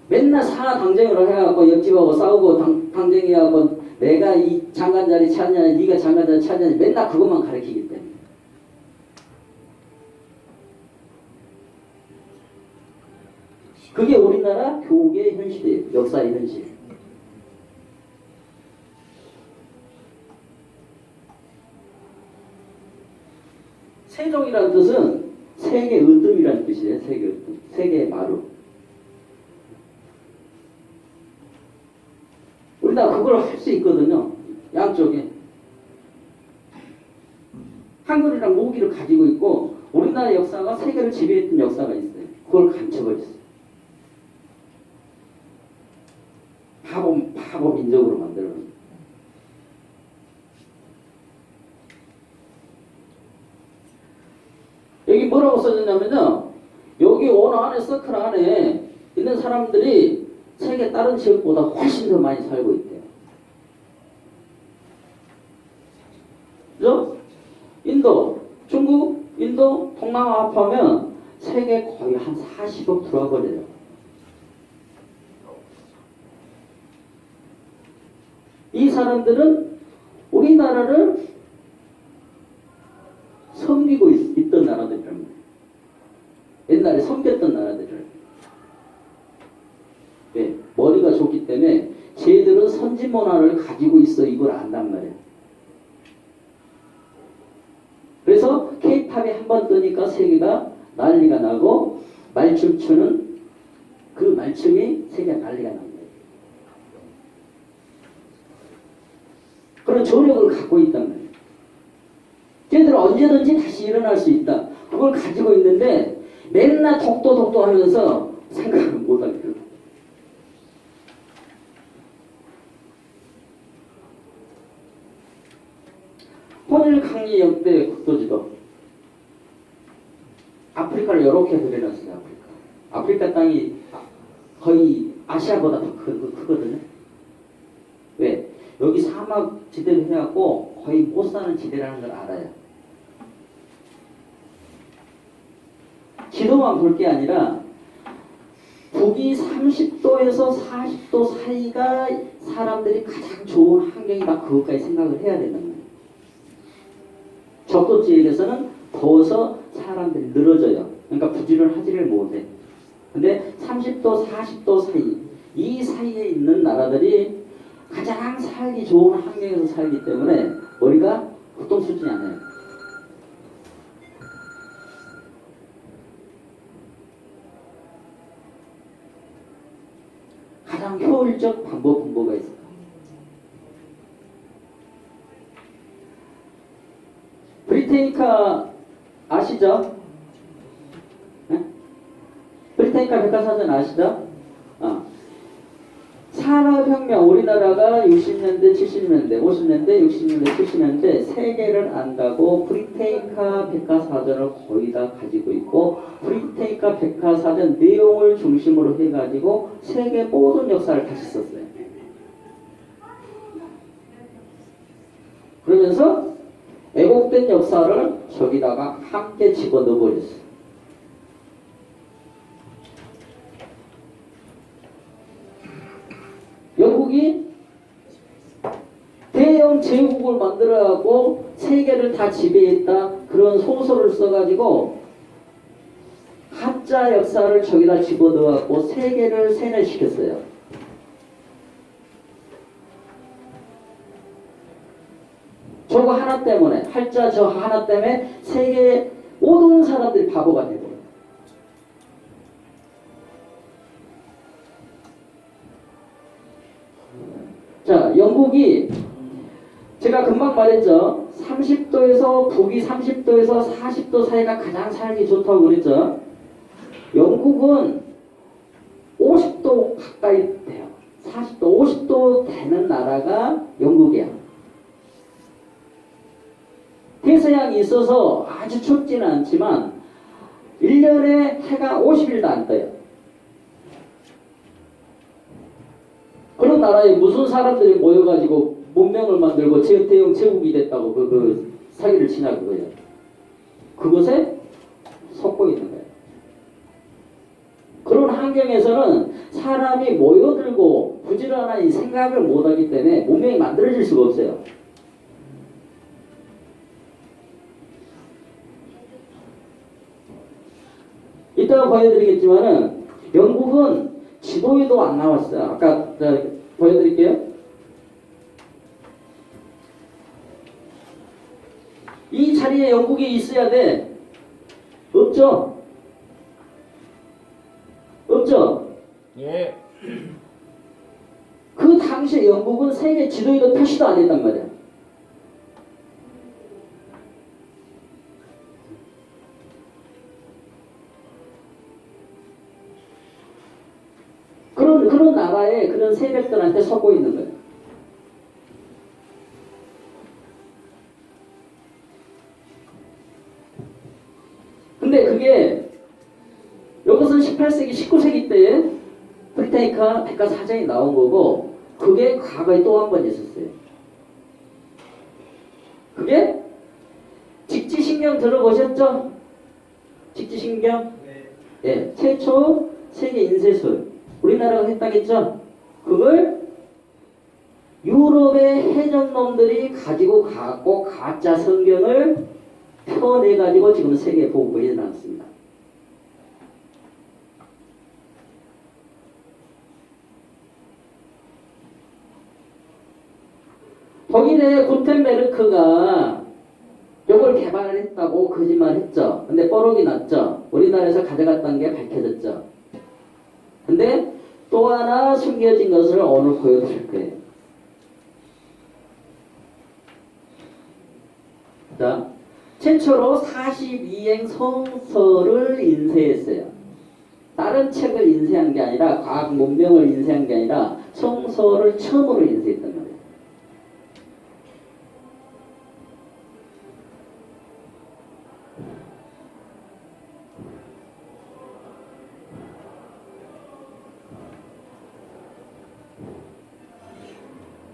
Speaker 1: 맨날 상하 당쟁으로 해갖고 옆집하고 싸우고 당쟁해갖고 내가 이 장관 자리 찾냐, 네가 장관 자리 찾냐, 맨날 그것만 가르치기 때문에. 그게 우리나라 교육의 현실이에요. 역사의 현실. 세종이라는 뜻은 세계 으뜸이라는 뜻이에요. 세계 으뜸. 세계의 마루. 우리나라 그걸 할 수 있거든요. 양쪽에. 한글이랑 모기를 가지고 있고 우리나라 역사가 세계를 지배했던 역사가 있어요. 그걸 감춰버렸어요. 바보 민족으로 만들어놨어요. 여기 뭐라고 써졌냐면요. 여기 원 안에 서클 안에 있는 사람들이 세계 다른 지역보다 훨씬 더 많이 살고 있대요. 그죠? 인도, 중국, 인도, 동남아 합하면 세계 거의 한 40억 들어와 버려요. 이 사람들은 우리나라를 섬기고 있던 나라들이랍니다. 옛날에 섬겼던 나라들을. 왜? 머리가 좋기 때문에 쟤들은 선진 문화를 가지고 있어. 이걸 안단 말이에요. 그래서 K-팝이 한 번 뜨니까 세계가 난리가 나고 말춤 추는 그 말춤이 세계가 난리가 납니다. 그런 조력을 갖고 있단 말이에요. 쟤들은 언제든지 다시 일어날 수 있다. 그걸 가지고 있는데 맨날 독도 하면서 생각을 못하게 돼요. 혼일강리 역대 국도지도. 아프리카를 이렇게 그려놨어요. 아프리카 땅이 거의 아시아보다 더 크거든요. 왜? 여기 사막 지대를 해갖고 거의 못 사는 지대라는 걸 알아요. 지도만 볼 게 아니라 북위 30도에서 40도 사이가 사람들이 가장 좋은 환경이다. 그것까지 생각을 해야 된단 말이에요. 적도 지역에서는 더워서 사람들이 늘어져요. 그러니까 부지런하지를 못해. 근데 30도, 40도 사이, 이 사이에 있는 나라들이 가장 살기 좋은 환경에서 살기 때문에 머리가 보통 수준이 아니에요. 가장 효율적 방법은 뭐가 있을까? 브리테니카 아시죠? 네? 브리테니카 백과사전 아시죠? 산업혁명, 우리나라가 60년대, 70년대, 50년대, 60년대, 70년대 세계를 안다고 브리테니카 백과사전을 거의 다 가지고 있고 브리테니카 백과사전 내용을 중심으로 해가지고 세계 모든 역사를 다시 썼어요. 그러면서 왜곡된 역사를 저기다가 함께 집어넣어 버렸어요. 영국이 대영 제국을 만들어가고 세계를 다 지배했다. 그런 소설을 써가지고 가짜 역사를 저기다 집어넣어갖고 세계를 세뇌시켰어요. 저거 하나 때문에, 할자 저 하나 때문에 세계 모든 사람들이 바보가 되고 자, 영국이 제가 금방 말했죠. 30도에서 북위 30도에서 40도 사이가 가장 살기 좋다고 그랬죠. 영국은 50도 가까이 돼요. 40도, 50도 되는 나라가 영국이야. 태서양이 있어서 아주 춥지는 않지만 1년에 해가 50일도 안 떠요. 그런 나라에 무슨 사람들이 모여가지고 문명을 만들고 대영 제국이 됐다고 그 사기를 치냐 그거예요. 그것에 속고 있는 거예요. 그런 환경에서는 사람이 모여들고 부지런한 이 생각을 못하기 때문에 문명이 만들어질 수가 없어요. 이따가 보여드리겠지만은 영국은 지도에도 안 나왔어요. 아까 보여드릴게요. 이 자리에 영국이 있어야 돼. 없죠? 없죠?
Speaker 3: 예.
Speaker 1: 그 당시에 영국은 세계 지도에도 표시도 안 했단 말이야. 그런 나라에 그런 세력들한테 속고 있는 거예요. 근데 그게 이것은 18세기, 19세기 때에 브리타니카 백과사전이 나온 거고 그게 과거에 또 한 번 있었어요. 그게 직지신경 들어보셨죠? 직지신경? 네. 최초 세계 인쇄술 우리나라가 했다겠죠? 그걸 유럽의 해적놈들이 가지고 가고 가짜 성경을 펴내가지고 지금 세계에 보고해 놨습니다. 독일의 구텐베르크가 이걸 개발을 했다고 거짓말했죠. 근데 뽀록이 났죠. 우리나라에서 가져갔다는 게 밝혀졌죠. 근데 또 하나 숨겨진 것을 오늘 보여드릴 거예요. 자, 최초로 42행 성서를 인쇄했어요. 다른 책을 인쇄한 게 아니라 과학 문명을 인쇄한 게 아니라 성서를 처음으로 인쇄했단 말이에요.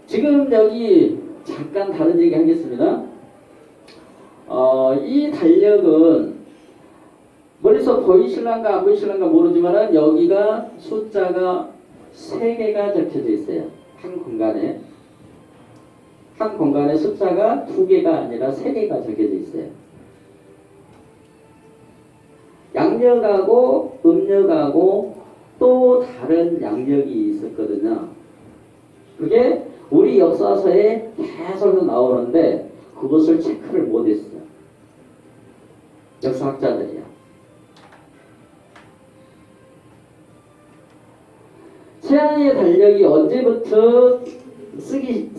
Speaker 1: 지금 여기 잠깐 다른 얘기 하겠습니다. 이 달력은 멀리서 보이실란가 안 보이실란가 모르지만 여기가 숫자가 3개가 적혀져 있어요. 한 공간에. 한 공간에 숫자가 2개가 아니라 3개가 적혀져 있어요. 양력하고 음력하고 또 다른 양력이 있었거든요. 그게 우리 역사서에 계속 나오는데 그것을 체크를 못했어요. 역사학자들이요. 서양의 달력이 언제부터 쓰기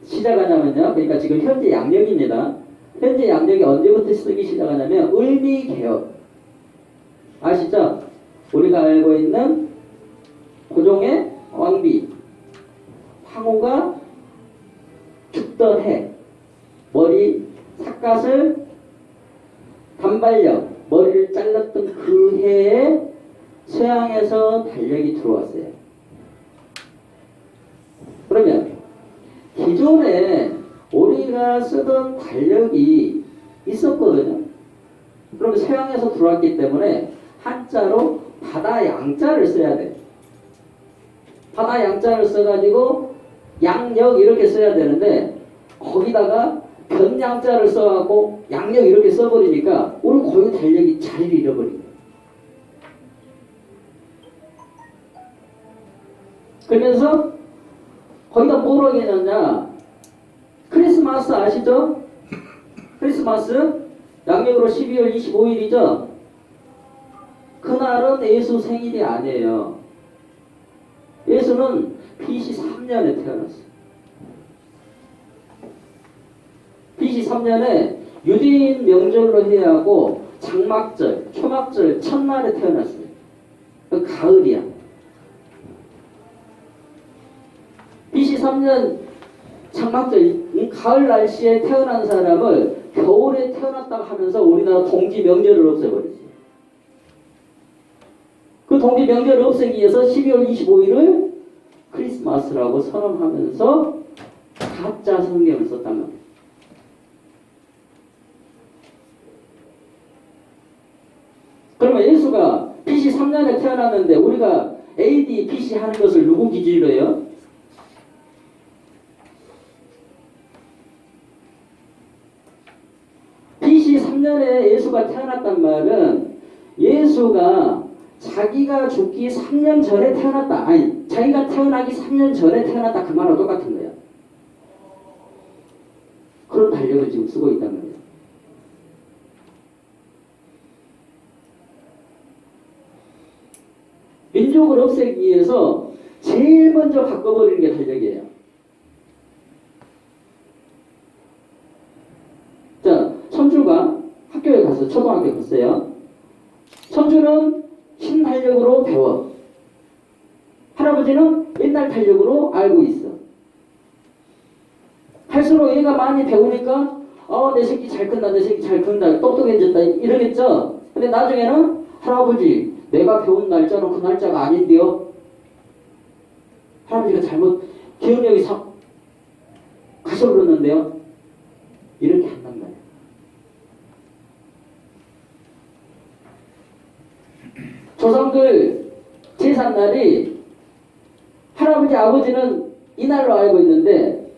Speaker 1: 시작하냐면요. 그러니까 지금 현재 양력입니다. 현재 양력이 언제부터 쓰기 시작하냐면 을미개혁. 아시죠? 우리가 알고 있는 고종의 왕비 황후가 죽던 해 머리 삿갓을 단발령 머리를 잘랐던 그 해에 서양에서 달력이 들어왔어요. 그러면 기존에 우리가 쓰던 달력이 있었거든요. 그럼 서양에서 들어왔기 때문에 한자로 바다 양자를 써야 돼. 바다 양자를 써가지고 양력 이렇게 써야 되는데 거기다가 변양자를 써갖고 양력 이렇게 써버리니까 우리 고유 달력이 자리를 잃어버린 거예요. 그러면서 거기다 뭐라고 해놨냐? 크리스마스 아시죠? 크리스마스 양력으로 12월 25일이죠? 그날은 예수 생일이 아니에요. 예수는 BC 3년에 태어났어요. BC 3년에 유대인 명절로 해야 하고 장막절, 초막절, 첫날에 태어났어요. 그 가을이야. BC 3년 장막절, 가을 날씨에 태어난 사람을 겨울에 태어났다고 하면서 우리나라 동지 명절을 없애버렸어요. 그 동지 명절을 없애기 위해서 12월 25일을 크리스마스라고 선언하면서 가짜 성경을 썼단 말이에요. 태어났는데 우리가 AD, BC 하는 것을 누구 기준으로 해요? BC 3년에 예수가 태어났단 말은 예수가 자기가 죽기 3년 전에 태어났다. 아니, 자기가 태어나기 3년 전에 태어났다. 그 말하고 똑같은 거야. 그런 달력을 지금 쓰고 있단 말이야. 민족을 없애기 위해서 제일 먼저 바꿔버리는 게 달력이에요. 자, 천주가 학교에 가서 초등학교 갔어요. 천주는 신달력으로 배워. 할아버지는 옛날 달력으로 알고 있어. 할수록 얘가 많이 배우니까 내 새끼 잘 큰다, 내 새끼 잘 큰다, 똑똑해졌다 이러겠죠. 근데 나중에는 할아버지 내가 배운 날짜는 그 날짜가 아닌데요. 할아버지가 잘못 기억력이 가셔버렸는데요. 이렇게 한단 말이에요. 조상들 제삿날이 할아버지 아버지는 이날로 알고 있는데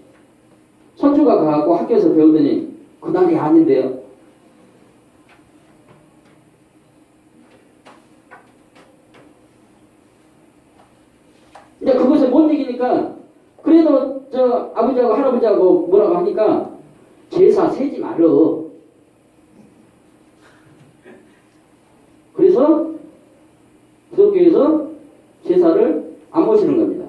Speaker 1: 손주가 가고 학교에서 배우더니 그날이 아닌데요. 이제 그것을 못 이기니까 그래도 저 아버지하고 할아버지하고 뭐라고 하니까 제사 세지 말어. 그래서 기독교에서 제사를 안 모시는 겁니다.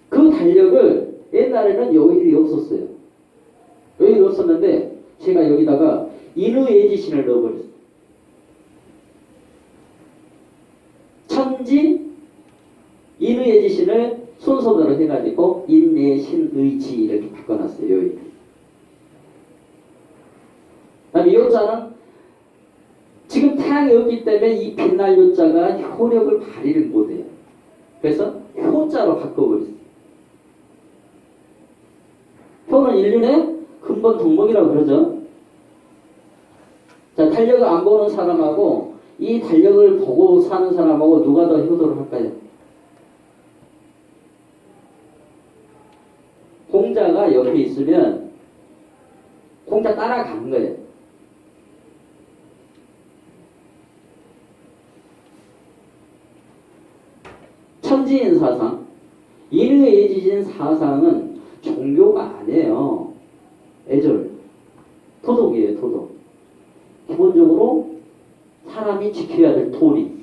Speaker 1: 그 달력을 옛날에는 요일이 없었어요. 요일이 없었는데 제가 여기다가 인의예지신을 넣어버렸어요. 천지 인의예지신을 순서대로 해가지고 인예신의지 이렇게 바꿔놨어요. 요일. 그다음에 요자는 지금 태양이 없기 때문에 이 빛날 요자가 효력을 발휘를 못해요. 그래서 효자로 바꿔버렸어요. 효는 인륜의 근본 덕목이라고 그러죠. 자, 달력을 안 보는 사람하고 이 달력을 보고 사는 사람하고 누가 더 효도를 할까요? 공자가 옆에 있으면 공자 따라가는 거예요. 천지인 사상, 인의예지신 사상은 종교가 아니에요. 애절, 도덕이에요. 도덕. 기본적으로 사람이 지켜야 될 도리.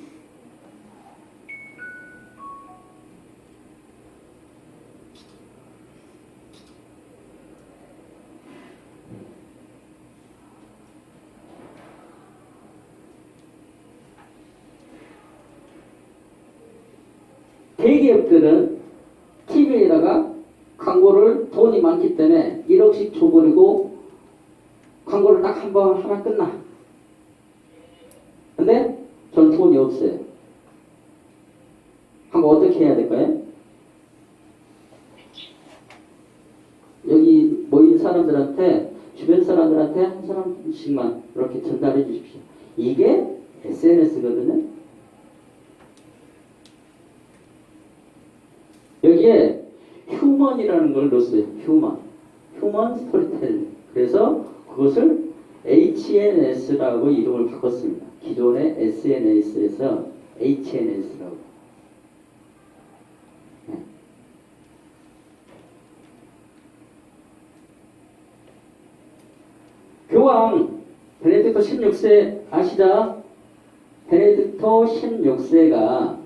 Speaker 1: 대기업들은 TV에다가 광고를 돈이 많기 때문에 1억씩 줘버리고 광고를 딱 한 번 하나 끝나. 근데 전 돈이 없어요. 한번 어떻게 해야 될까요? 여기 모인 사람들한테 주변 사람들한테 한 사람씩만 이렇게 전달해 주십시오. 이게 SNS거든요. 여기에 휴먼이라는 걸 넣었어요. 휴먼 스토리텔링. 그래서 그것을 HNS라고 이름을 바꿨습니다. 기존의 SNS에서 HNS라고. 네. 교황 베네딕토 16세 아시죠? 베네딕토 16세가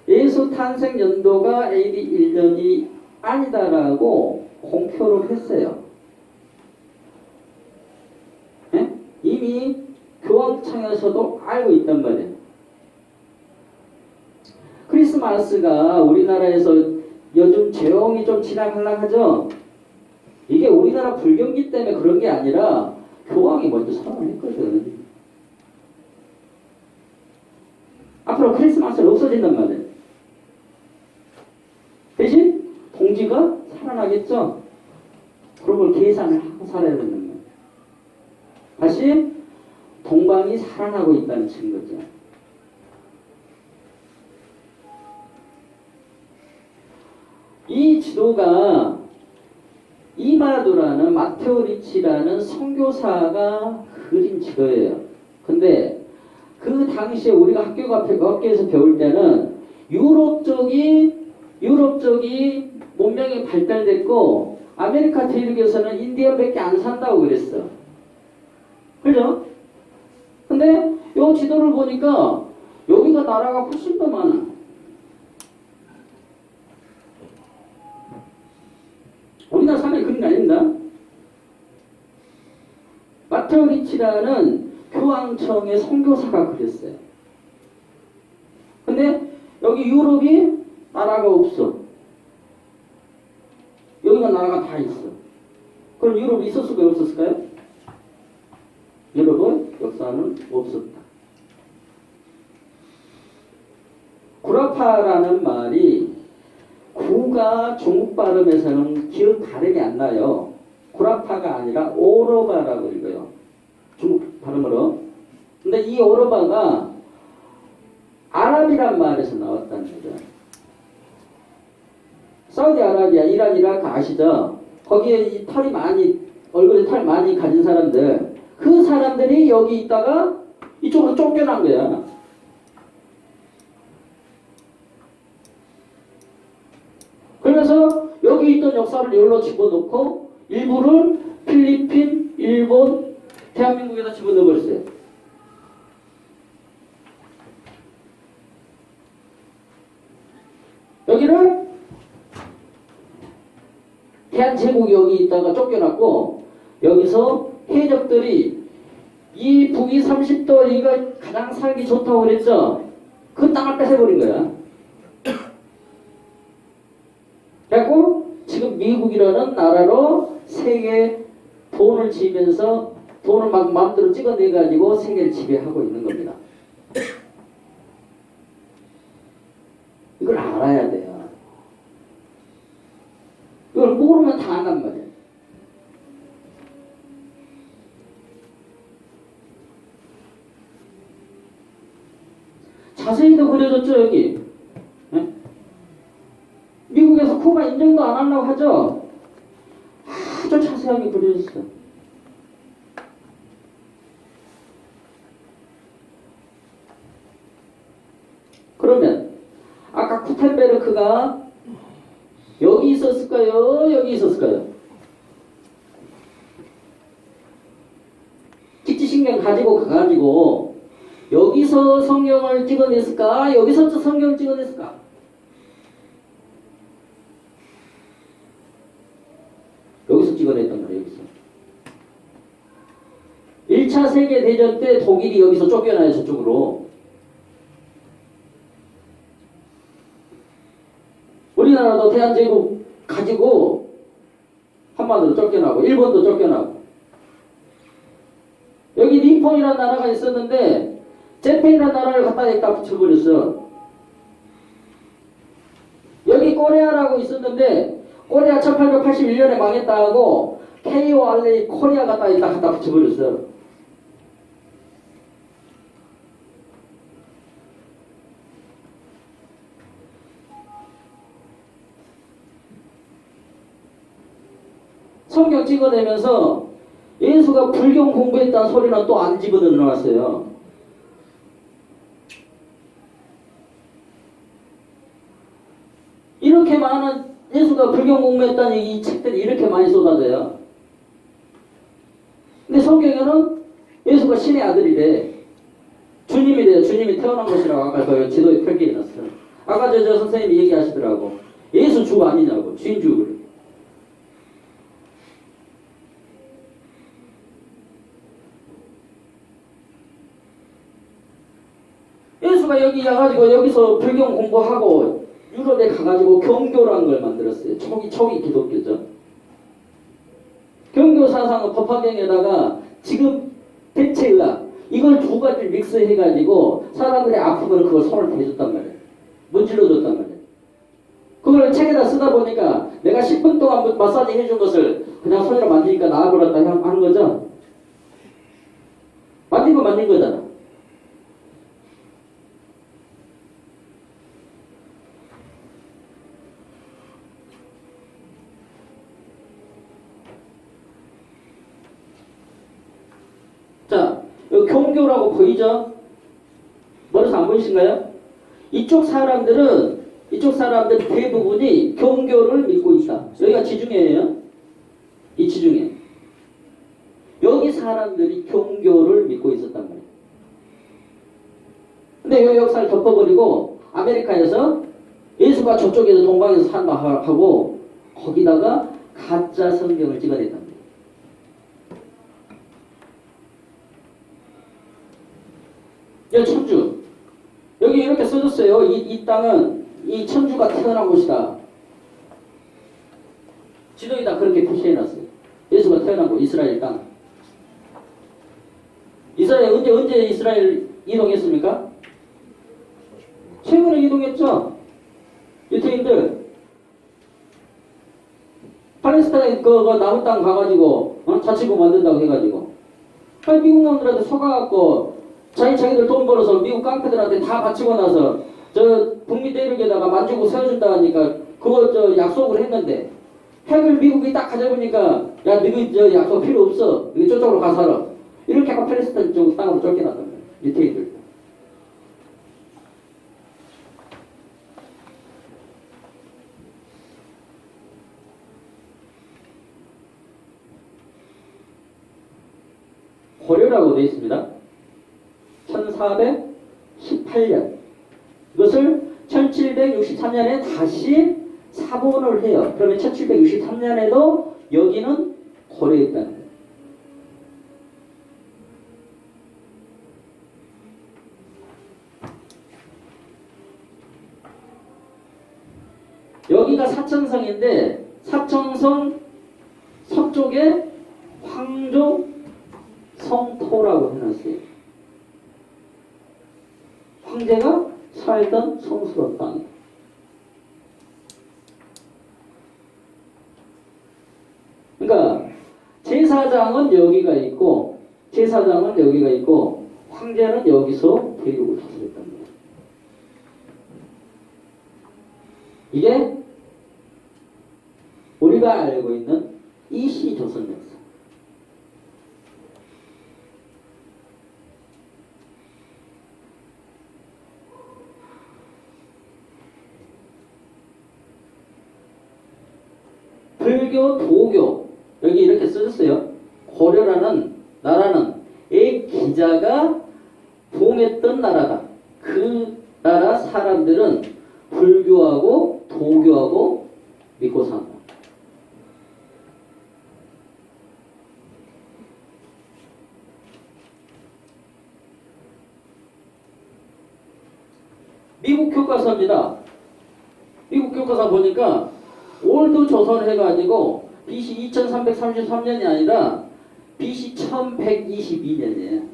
Speaker 1: 예수 탄생 연도가 AD 1년이 아니다라고 공표를 했어요. 네? 이미 교황청에서도 알고 있단 말이에요. 크리스마스가 우리나라에서 요즘 조용히 좀 지나가려하죠. 이게 우리나라 불경기 때문에 그런 게 아니라 교황이 먼저 선언을 했거든. 앞으로 크리스마스는 없어진단 말이에요. 대신 동지가 살아. 살아나겠죠? 그런 걸 계산을 하고 살아야 되는 거예요. 다시 동방이 살아나고 있다는 증거죠. 이 지도가 이마두라는 마테오 리치라는 선교사가 그린 지도예요. 근데 그 당시에 우리가 학교에서 배울 때는 유럽 쪽이 문명이 발달됐고 아메리카 대륙에서는 인디언밖에 안 산다고 그랬어. 그죠? 근데 이 지도를 보니까 여기가 나라가 훨씬 더 많아. 우리나라 사람이 그런 게 아닙니다. 마테오 리치라는 교황청의 선교사가 그랬어요. 근데 여기 유럽이 나라가 없어. 여기가 나라가 다 있어. 그럼 유럽이 있었을까요? 없었을까요? 유럽은 역사는 없었다. 구라파라는 말이 구가 중국 발음에서는 기억 발음이 안 나요. 구라파가 아니라 오로바라고 읽어요. 중국 발음으로. 근데 이 오로바가 아랍이란 말에서 나왔다는 거죠. 사우디아라비아, 이란, 이라크 아시죠? 거기에 이 털이 많이, 얼굴에 털 많이 가진 사람들, 그 사람들이 여기 있다가 이쪽으로 쫓겨난 거야. 그래서 여기 있던 역사를 여기로 집어넣고 일부를 필리핀, 일본, 대한민국에다 집어넣어버렸어요. 여기를 대한제국이 여기 있다가 쫓겨났고 여기서 해적들이 이 북위 30도 이거 가장 살기 좋다고 그랬죠? 그 땅을 뺏어버린 거야. 그래갖고 지금 미국이라는 나라로 세계 돈을 지면서 돈을 막 마음대로 찍어내가지고 세계를 지배하고 있는 겁니다. 이걸 알아야 돼요. 이걸 모르면 다 안단 말이에요. 자세히도 그려졌죠, 여기. 네? 미국에서 쿠바 인정도 안 하려고 하죠? 아주 자세하게 그려졌어요. 그러면 아까 구텐베르크가 여기 있었을까요? 여기 있었을까요? 직지신경 가지고 가가지고 여기서 성경을 찍어냈을까? 여기서 성경을 찍어냈을까? 여기서 찍어냈단 말이에요. 여기서. 1차 세계대전 때 독일이 여기서 쫓겨나요. 저쪽으로. 우리나라도 대한제국 가지고 한반도로 쫓겨나고 일본도 쫓겨나고 여기 니폰이라는 나라가 있었는데 제페이라는 나라를 갖다 붙여버렸어. 여기 코레아라고 있었는데 코레아 1881년에 망했다 하고 KORA 코리아 갖다 붙여버렸어. 성경 찍어내면서 예수가 불경 공부했다는 소리는 또 안 집어넣어놨어요. 이렇게 많은 예수가 불경 공부했다는 이 책들이 이렇게 많이 쏟아져요. 근데 성경에는 예수가 신의 아들이래. 주님이래요. 주님이 태어난 것이라고 아까 그 지도에 펼게 해놨어요. 아까 저 선생님이 얘기하시더라고. 예수 주 아니냐고. 주인주. 예수가 여기 와가지고 여기서 불경 공부하고 유럽에 가가지고 경교라는 걸 만들었어요. 초기 기독교죠. 경교 사상은 법화경에다가 지금 대체의학 이걸 두 가지를 믹스해가지고 사람들의 아프면 그걸 손을 대줬단 말이에요. 문질러줬단 말이에요. 그걸 책에다 쓰다 보니까 내가 10분 동안 마사지 해준 것을 그냥 손으로 만지니까 나아버렸다 하는 거죠. 만진 거 만진 거잖아. 자, 여기 경교라고 보이죠? 머리서 안 보이신가요? 이쪽 사람들 대부분이 경교를 믿고 있다. 여기가 지중해예요. 이 지중해. 여기 사람들이 경교를 믿고 있었단 말이에요. 근데 이 역사를 덮어버리고 아메리카에서 예수가 저쪽에서 동방에서 산다 하고 거기다가 가짜 성경을 찍어냈단 말이에요. 여기 천주. 여기 이렇게 써줬어요. 이 땅은 이 천주가 태어난 곳이다. 지도에다 그렇게 표시해놨어요. 예수가 태어난 곳, 이스라엘 땅. 이스라엘 언제 이스라엘 이동했습니까? 최근에 이동했죠. 유태인들 팔레스타인 그 남은 땅 가가지고 자치구 만든다고 해가지고 미국 놈들한테 속아갖고 자기들 돈 벌어서 미국 깡패들한테 다 바치고 나서 저 북미 대륙에다가 만주국 세워준다 하니까 그거 저 약속을 했는데 핵을 미국이 딱 가져보니까 야 너희 저 약속 필요 없어. 너희 저쪽으로 가 살아. 이렇게 아까 팔레스타인 쪽 땅으로 쫓겨났단 말이에요. 유태인들. 고려라고 되어 있습니다. 1418년. 이것을 1763년에 다시 사본을 해요. 그러면 1763년에도 여기는 고려였다는 거예요. 여기가 사천성인데 사천성 서쪽에 황조 성토라고 해놨어요. 황제가 살던 성스러운 땅이에요. 그러니까 제사장은 여기가 있고 황제는 여기서 대륙을 다스렸단 말이에요. 이게 우리가 알고 있는 이시조선 역사. 불교, 도교 여기 이렇게 써졌어요. 고려라는 나라는 이 기자가 봉했던 나라다. 그 나라 사람들은 불교하고 도교하고 믿고 산다. 미국 교과서입니다. 미국 교과서 보니까 올드 조선 해가지고 BC 2333년이 아니라 BC 1122년이에요.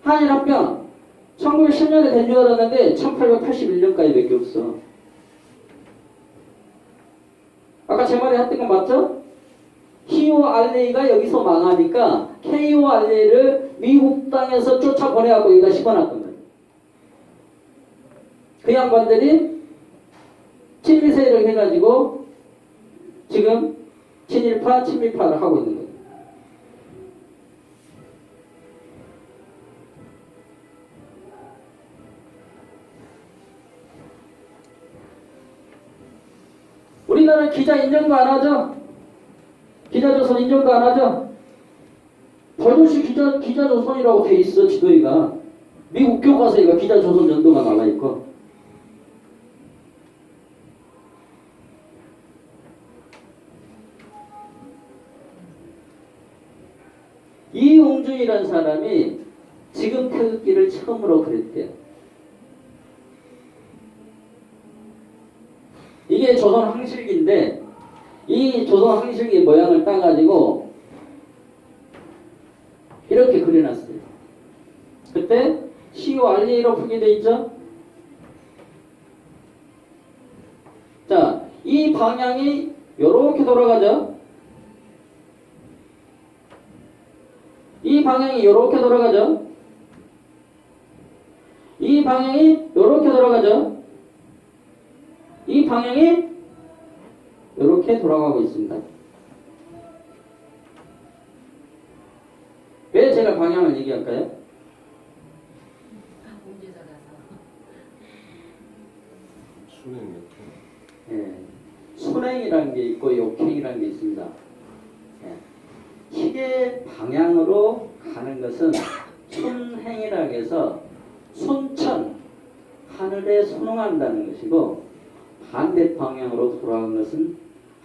Speaker 1: 한일합병 1910년에 된 줄 알았는데 1881년까지밖에 없어. 아까 제 말에 했던 건 맞죠? KORA가 여기서 망하니까 KORA를 미국 땅에서 쫓아보내갖고 여기다 심어놨던 거예요. 그 양반들이 친일세를 해가지고 지금 친일파, 친미파를 하고 있는 거예요. 우리나라 기자 인정도 안 하죠? 기자조선 인정도 안 하죠? 버젓이 기자조선이라고 돼 있어, 지도에가. 미국 교과서에가 기자조선 연도가 나와 있고. 이홍준이라는 사람이 지금 태극기를 처음으로 그렸대요. 이게 조선 황실기인데 이 조선 황실기 모양을 따가지고 이렇게 그려놨어요. 그때 CORE로 풀게 돼 있죠? 자, 이 방향이 요렇게 돌아가죠? 이 방향이 요렇게 돌아가죠? 이 방향이 요렇게 돌아가죠? 이 방향이 요렇게 돌아가고 있습니다. 왜 제가 방향을 얘기할까요?
Speaker 3: 순행 역행.
Speaker 1: 예, 순행이라는 게 있고 역행이라는 게 있습니다. 예, 시계 방향으로 가는 것은 순행이라고 해서 순천, 하늘에 순응한다는 것이고 반대 방향으로 돌아가는 것은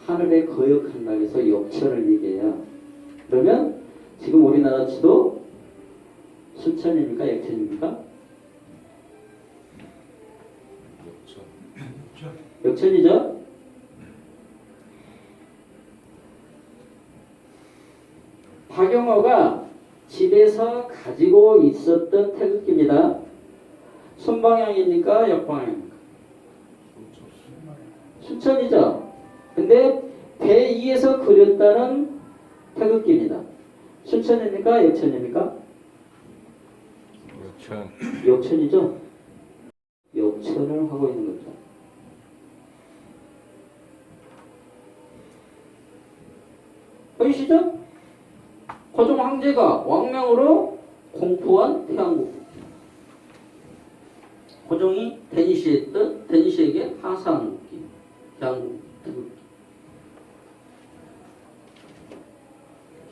Speaker 1: 하늘에 거역한다고 해서 역천을 얘기해요. 그러면 지금 우리나라 지도 순천입니까? 역천입니까?
Speaker 3: 역천.
Speaker 1: 역천이죠? 박영호가 집에서 가지고 있었던 태극기입니다. 순방향입니까? 역방향입니까? 순천이죠? 근데 배 위에서 그렸다는 태극기입니다. 순천입니까? 역천입니까?
Speaker 3: 역천.
Speaker 1: 역천이죠? 역천을 하고 있는 겁니다. 보이시죠? 고종 황제가 왕명으로 공포한 태양국. 고종이 데니시에게 하사한 국기. 태양국.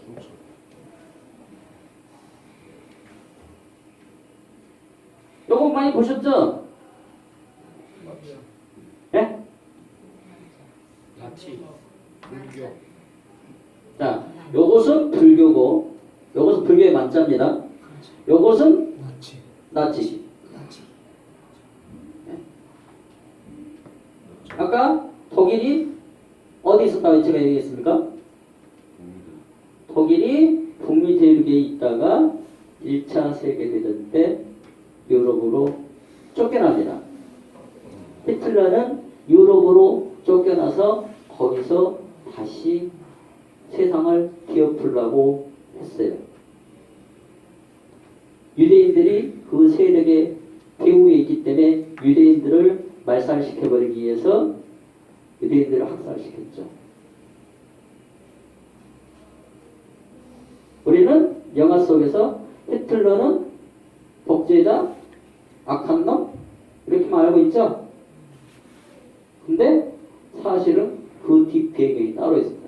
Speaker 3: 순천.
Speaker 1: 요거 많이 보셨죠? 예?
Speaker 3: 나치. 불교.
Speaker 1: 자, 요것은 불교고, 요것은 불교의 만자입니다. 요것은
Speaker 2: 나치.
Speaker 1: 나치.
Speaker 2: 나치.
Speaker 1: 아까 독일이 어디 있었다고 제가 얘기했습니까? 독일이 북미 대륙에 있다가 1차 세계대전 때 유럽으로 쫓겨납니다. 히틀러는 유럽으로 쫓겨나서 거기서 다시 세상을 뒤엎으려고 했어요. 유대인들이 그 세력의 배후에 있기 때문에 유대인들을 말살시켜버리기 위해서 유대인들을 학살시켰죠. 우리는 영화 속에서 히틀러는 독재자, 악한 놈 이렇게만 알고 있죠. 근데 사실은 그 뒷 배경이 따로 있습니다.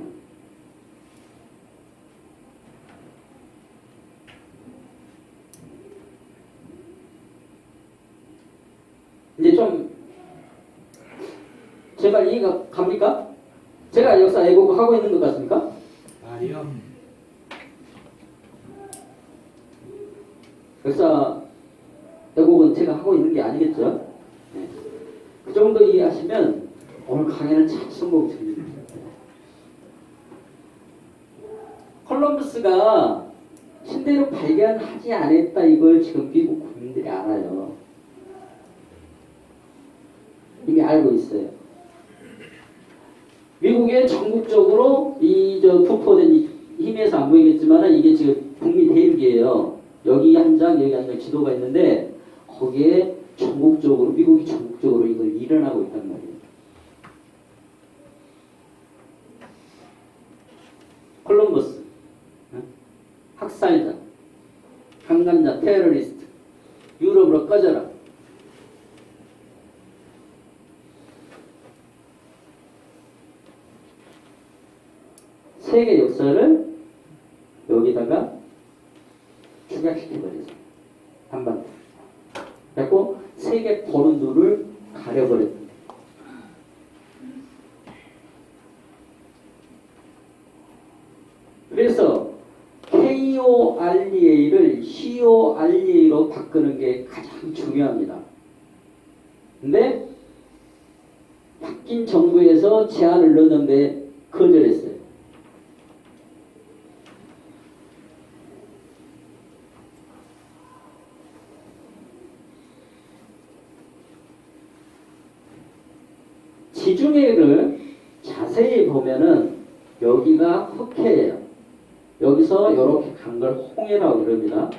Speaker 1: 이제 좀 제발 이해가 갑니까? 제가 역사 왜곡 하고 있는 것 같습니까?
Speaker 3: 아니요.
Speaker 1: 역사 왜곡은 제가 하고 있는 게 아니겠죠? 네. 그 정도 이해하시면 오늘 강의는 참 성공적입니다. 콜럼버스가 신대륙 발견하지 않았다 이걸 지금 미국 국민들이 알아요. 이미 알고 있어요. 미국의 전국적으로 분포된 힘에서 안 보이겠지만 이게 지금 북미 대륙이에요. 여기 한 장, 여기 한 장 지도가 있는데 거기에 전국적으로 미국이 전국적으로 이걸 일어나고 있단 말이에요. 콜럼버스, 학살자, 강간자, 테러리스트, 유럽으로 꺼져라. 세계 역사를 여기다가 축약시켜버리죠. 한반도. 그래서 세계 보는 눈을 가려버렸다. 그래서 KOREA를 COREA로 바꾸는 게 가장 중요합니다. 근데 바뀐 정부에서 제안을 넣었는데 거절했어요. 지중해를 자세히 보면은 여기가 흑해예요. 여기서 이렇게 간 걸 홍해라고 그럽니다.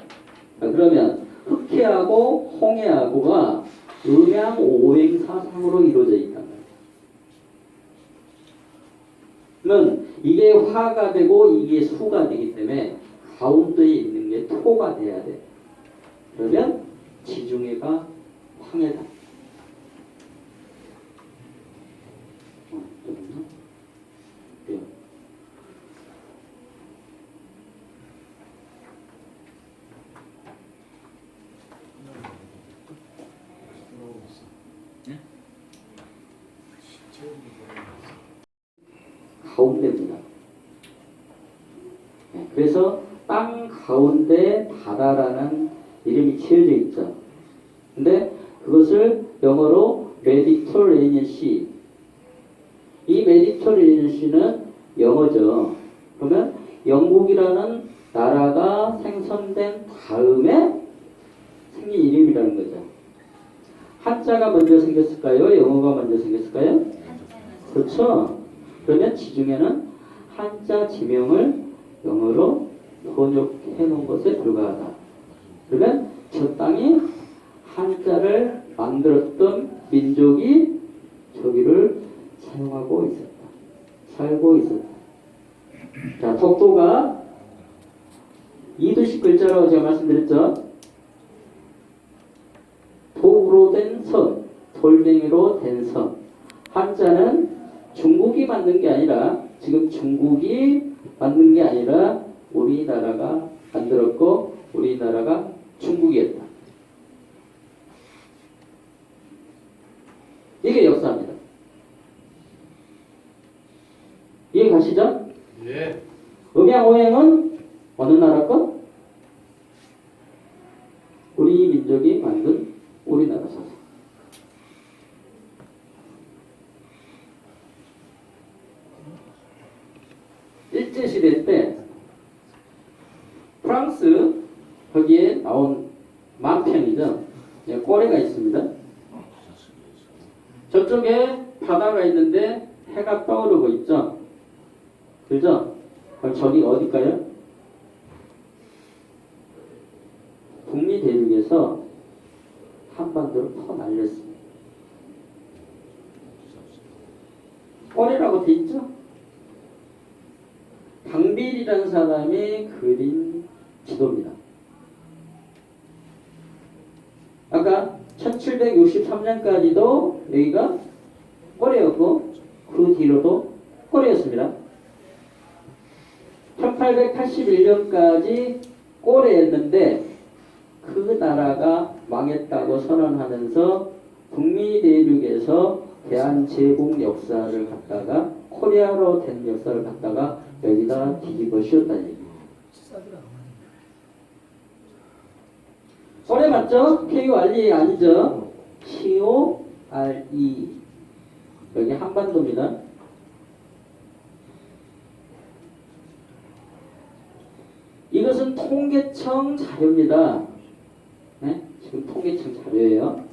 Speaker 1: 그러면 흑해하고 홍해하고가 음양 오행사상으로 이루어져 있단 말이에요. 그러면 이게 화가 되고 이게 수가 되기 때문에 가운데에 있는 게 토가 돼야 돼. 그러면 지중해가 황해다. 가운데입니다. 그래서 땅 가운데 바다라는 이름이 지어져 있죠. 근데 그것을 영어로 메디터레니언 시. 이 메디터레니언 시는 영어죠. 그러면 영국이라는 나라가 생성된 다음에 생긴 이름이라는 거죠. 한자가 먼저 생겼을까요? 영어가 먼저 생겼을까요? 그렇죠. 그러면 지중해는 한자 지명을 영어로 번역해 놓은 것에 불과하다. 그러면 저 땅이 한자를 만들었던 민족이 저기를 사용하고 있었다. 살고 있었다. 자, 독도가 2도씩 글자라고 제가 말씀드렸죠. 도로 된 선, 돌멩이로 된 선. 한자는 중국이 만든 게 아니라, 지금 중국이 만든 게 아니라 우리나라가 만들었고 우리나라가 중국이었다. 이게 역사입니다. 이해 가시죠?
Speaker 3: 예.
Speaker 1: 음양오행은 어느 나라 것? 우리 민족이 만든 우리나라 사상. 일제시대 때 프랑스 거기에 나온 만평이죠. 꼬레가 있습니다. 저쪽에 바다가 있는데 해가 떠오르고 있죠. 그죠? 그럼 저기 어딜까요? 북미 대륙에서 한반도를 퍼날렸습니다. 꼬레라고 돼 있죠? 강빌이라는 사람이 그린 지도입니다. 아까 1763년까지도 여기가 꼬레였고 그 뒤로도 꼬레였습니다. 1881년까지 꼬레였는데 그 나라가 망했다고 선언하면서 북미 대륙에서 대한제국 역사를 갖다가 코리아로 된 역사를 갖다가 여기다 뒤집어 씌웠다는 얘기예요. 꼬레 맞죠? KORE 아니죠? CORE. 여기 한반도입니다. 이것은 통계청 자료입니다. 네? 지금 통계청 자료예요.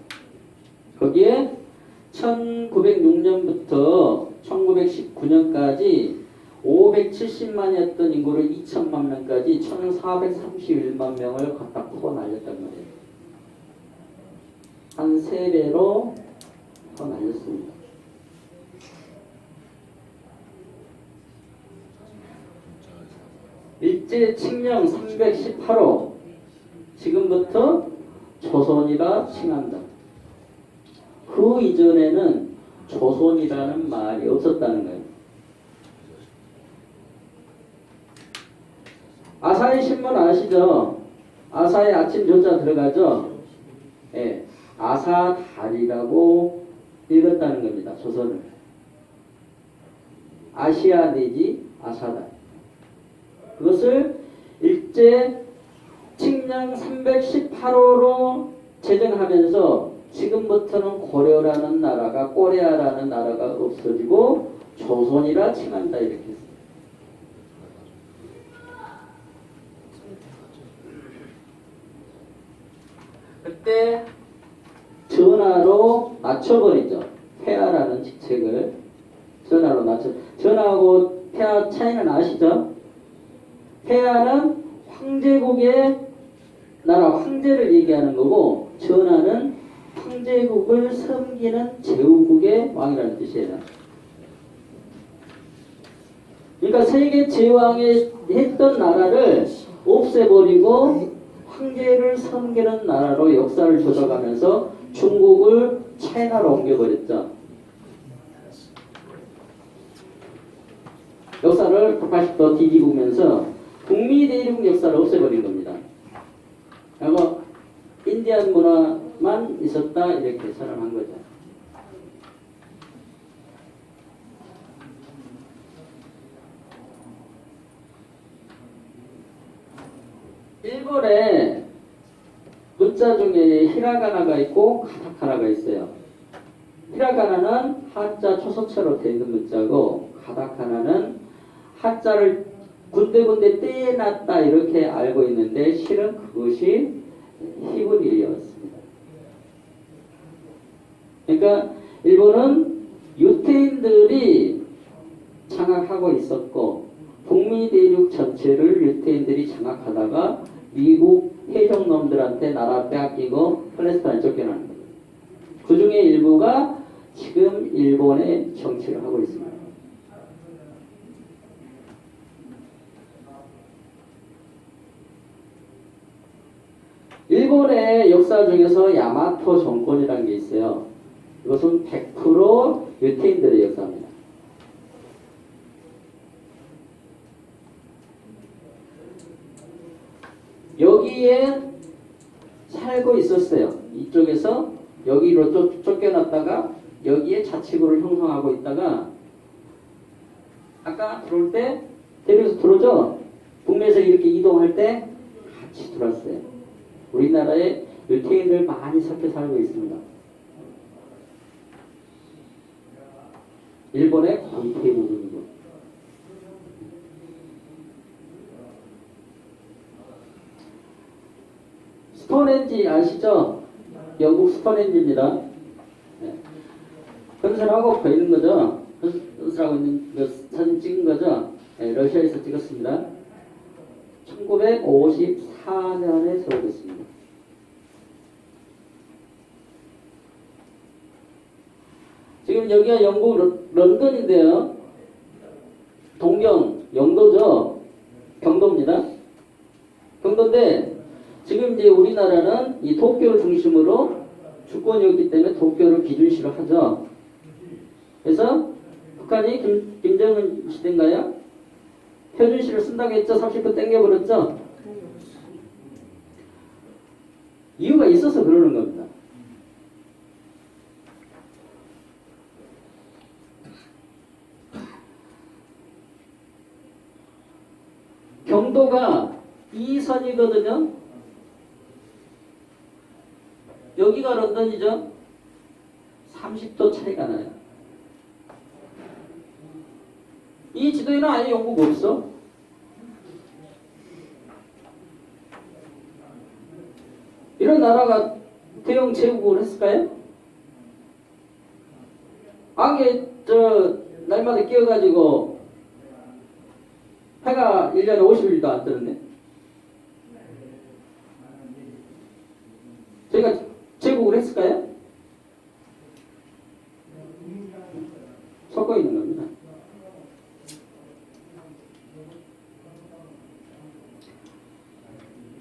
Speaker 1: 거기에 1906년부터 1919년까지 570만이었던 인구를 2천만 명까지 1431만 명을 갖다 퍼 날렸단 말이에요. 한 3배로 퍼 날렸습니다. 일제 칙령 318호 지금부터 조선이라 칭한다. 그 이전에는 조선이라는 말이 없었다는 거예요. 아사히 신문 아시죠? 아사히 아침 조자 들어가죠? 예, 아사달이라고 읽었다는 겁니다. 조선을. 아시아 내지 아사달. 그것을 일제 칙령 318호로 제정하면서 지금부터는 고려라는 나라가 꼬레아라는 나라가 없어지고 조선이라 칭한다 이렇게 했습니다. 그때 전하로 맞춰버리죠. 폐하라는 직책. 책을 전하로 낮춰. 전하고 폐하 차이는 아시죠? 폐하는 황제국의 나라 황제를 얘기하는 거고 전하는 황제국을 섬기는 제후국의 왕이라는 뜻이에요. 그러니까 세계 제왕이 했던 나라를 없애버리고 황제를 섬기는 나라로 역사를 조져가면서 중국을 차이나로 옮겨버렸죠. 역사를 180도 뒤집으면서 북미 대륙 역사를 없애버린 겁니다. 그리고 인디안 문화만 있었다 이렇게 선언한 거죠. 일본에 문자 중에 히라가나가 있고 가타카나가 있어요. 히라가나는 한자 초서체로 되어 있는 문자고 가타카나는 한자를 군데군데 떼놨다 이렇게 알고 있는데 실은 그것이 히브리어였습니다. 그러니까 일본은 유태인들이 장악하고 있었고 북미 대륙 전체를 유태인들이 장악하다가 미국 해적놈들한테 나라 빼앗기고 팔레스타인에 쫓겨나는 거예요. 그 중에 일부가 지금 일본의 정치를 하고 있습니다. 일본의 역사 중에서 야마토 정권이라는 게 있어요. 이것은 100% 유태인들의 역사입니다. 여기에 살고 있었어요. 이쪽에서 여기로 쫓겨났다가 여기에 자치구를 형성하고 있다가 아까 들어올 때 대륙에서 들어오죠? 북미에서 이렇게 이동할 때 같이 들어왔어요. 우리나라에 유태인들 많이 섞여 살고 있습니다. 일본의 거의 대부분이고. 스톤헨지 아시죠? 영국 스톤헨지입니다. 네. 건설하고 보이는 거죠? 건설하고 있는 그 사진 찍은 거죠? 네, 러시아에서 찍었습니다. 1954년에 세워졌습니다. 지금 여기가 영국 런던인데요. 동경, 영도죠? 경도입니다. 경도인데 지금 이제 우리나라는 이 도쿄를 중심으로 주권이었기 때문에 도쿄를 기준시로 하죠. 그래서 북한이 김정은 시대인가요? 표준시를 쓴다고 했죠. 30분 땡겨버렸죠. 이유가 있어서 그러는 겁니다. 경도가 이 선이거든요. 여기가 런던이죠. 30도 차이가 나요. 이 지도에는 아예 영국 없어. 이런 나라가 대영 제국을 했을까요? 안개 날마다 끼어가지고 해가 1년에 50일도 안 뜨는데 저희가 제국을 했을까요? 섞어 있는 겁니다.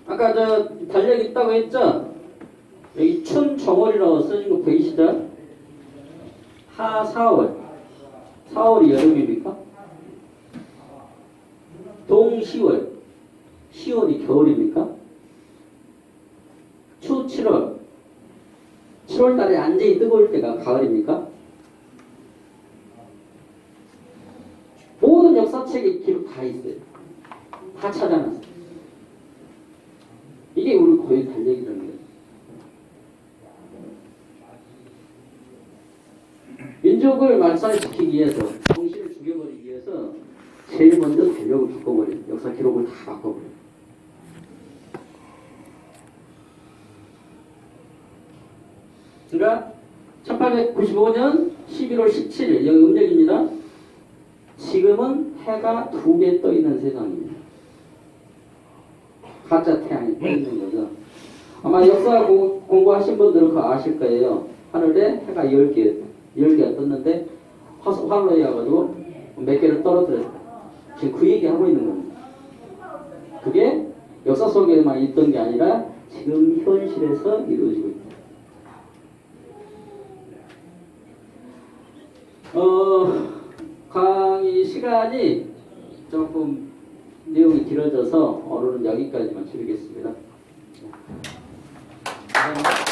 Speaker 1: 아까 달력 있다고 했죠? 여기 춘정월이라고 써진 거 보이시죠? 하 4월. 4월이 여름입니까? 동 10월. 10월이 겨울입니까? 추 7월. 7월 달에 완전히 뜨거울 때가 가을입니까? 모든 역사책에 기록 다 있어요. 다 찾아놨어요. 이게 우리 고유 달력이라는 거예요. 민족을 말살시키기 위해서, 정신을 죽여버리기 위해서 제일 먼저 달력을 바꿔버려요. 역사 기록을 다 바꿔버려요. 그러니까 1895년 11월 17일 여기 음력입니다. 지금은 해가 2개 떠 있는 세상입니다. 가짜 태양이 떠 있는 거죠. 아마 역사 공부하신 분들은 그거 아실 거예요. 하늘에 해가 10개가 떴는데 화로에 와가지고 몇 개를 떨어뜨렸다. 지금 그 얘기 하고 있는 겁니다. 그게 역사 속에만 있던 게 아니라 지금 현실에서 이루어지고 있다. 강의 시간이 조금 내용이 길어져서 오늘은 여기까지만 줄이겠습니다. 감사합니다.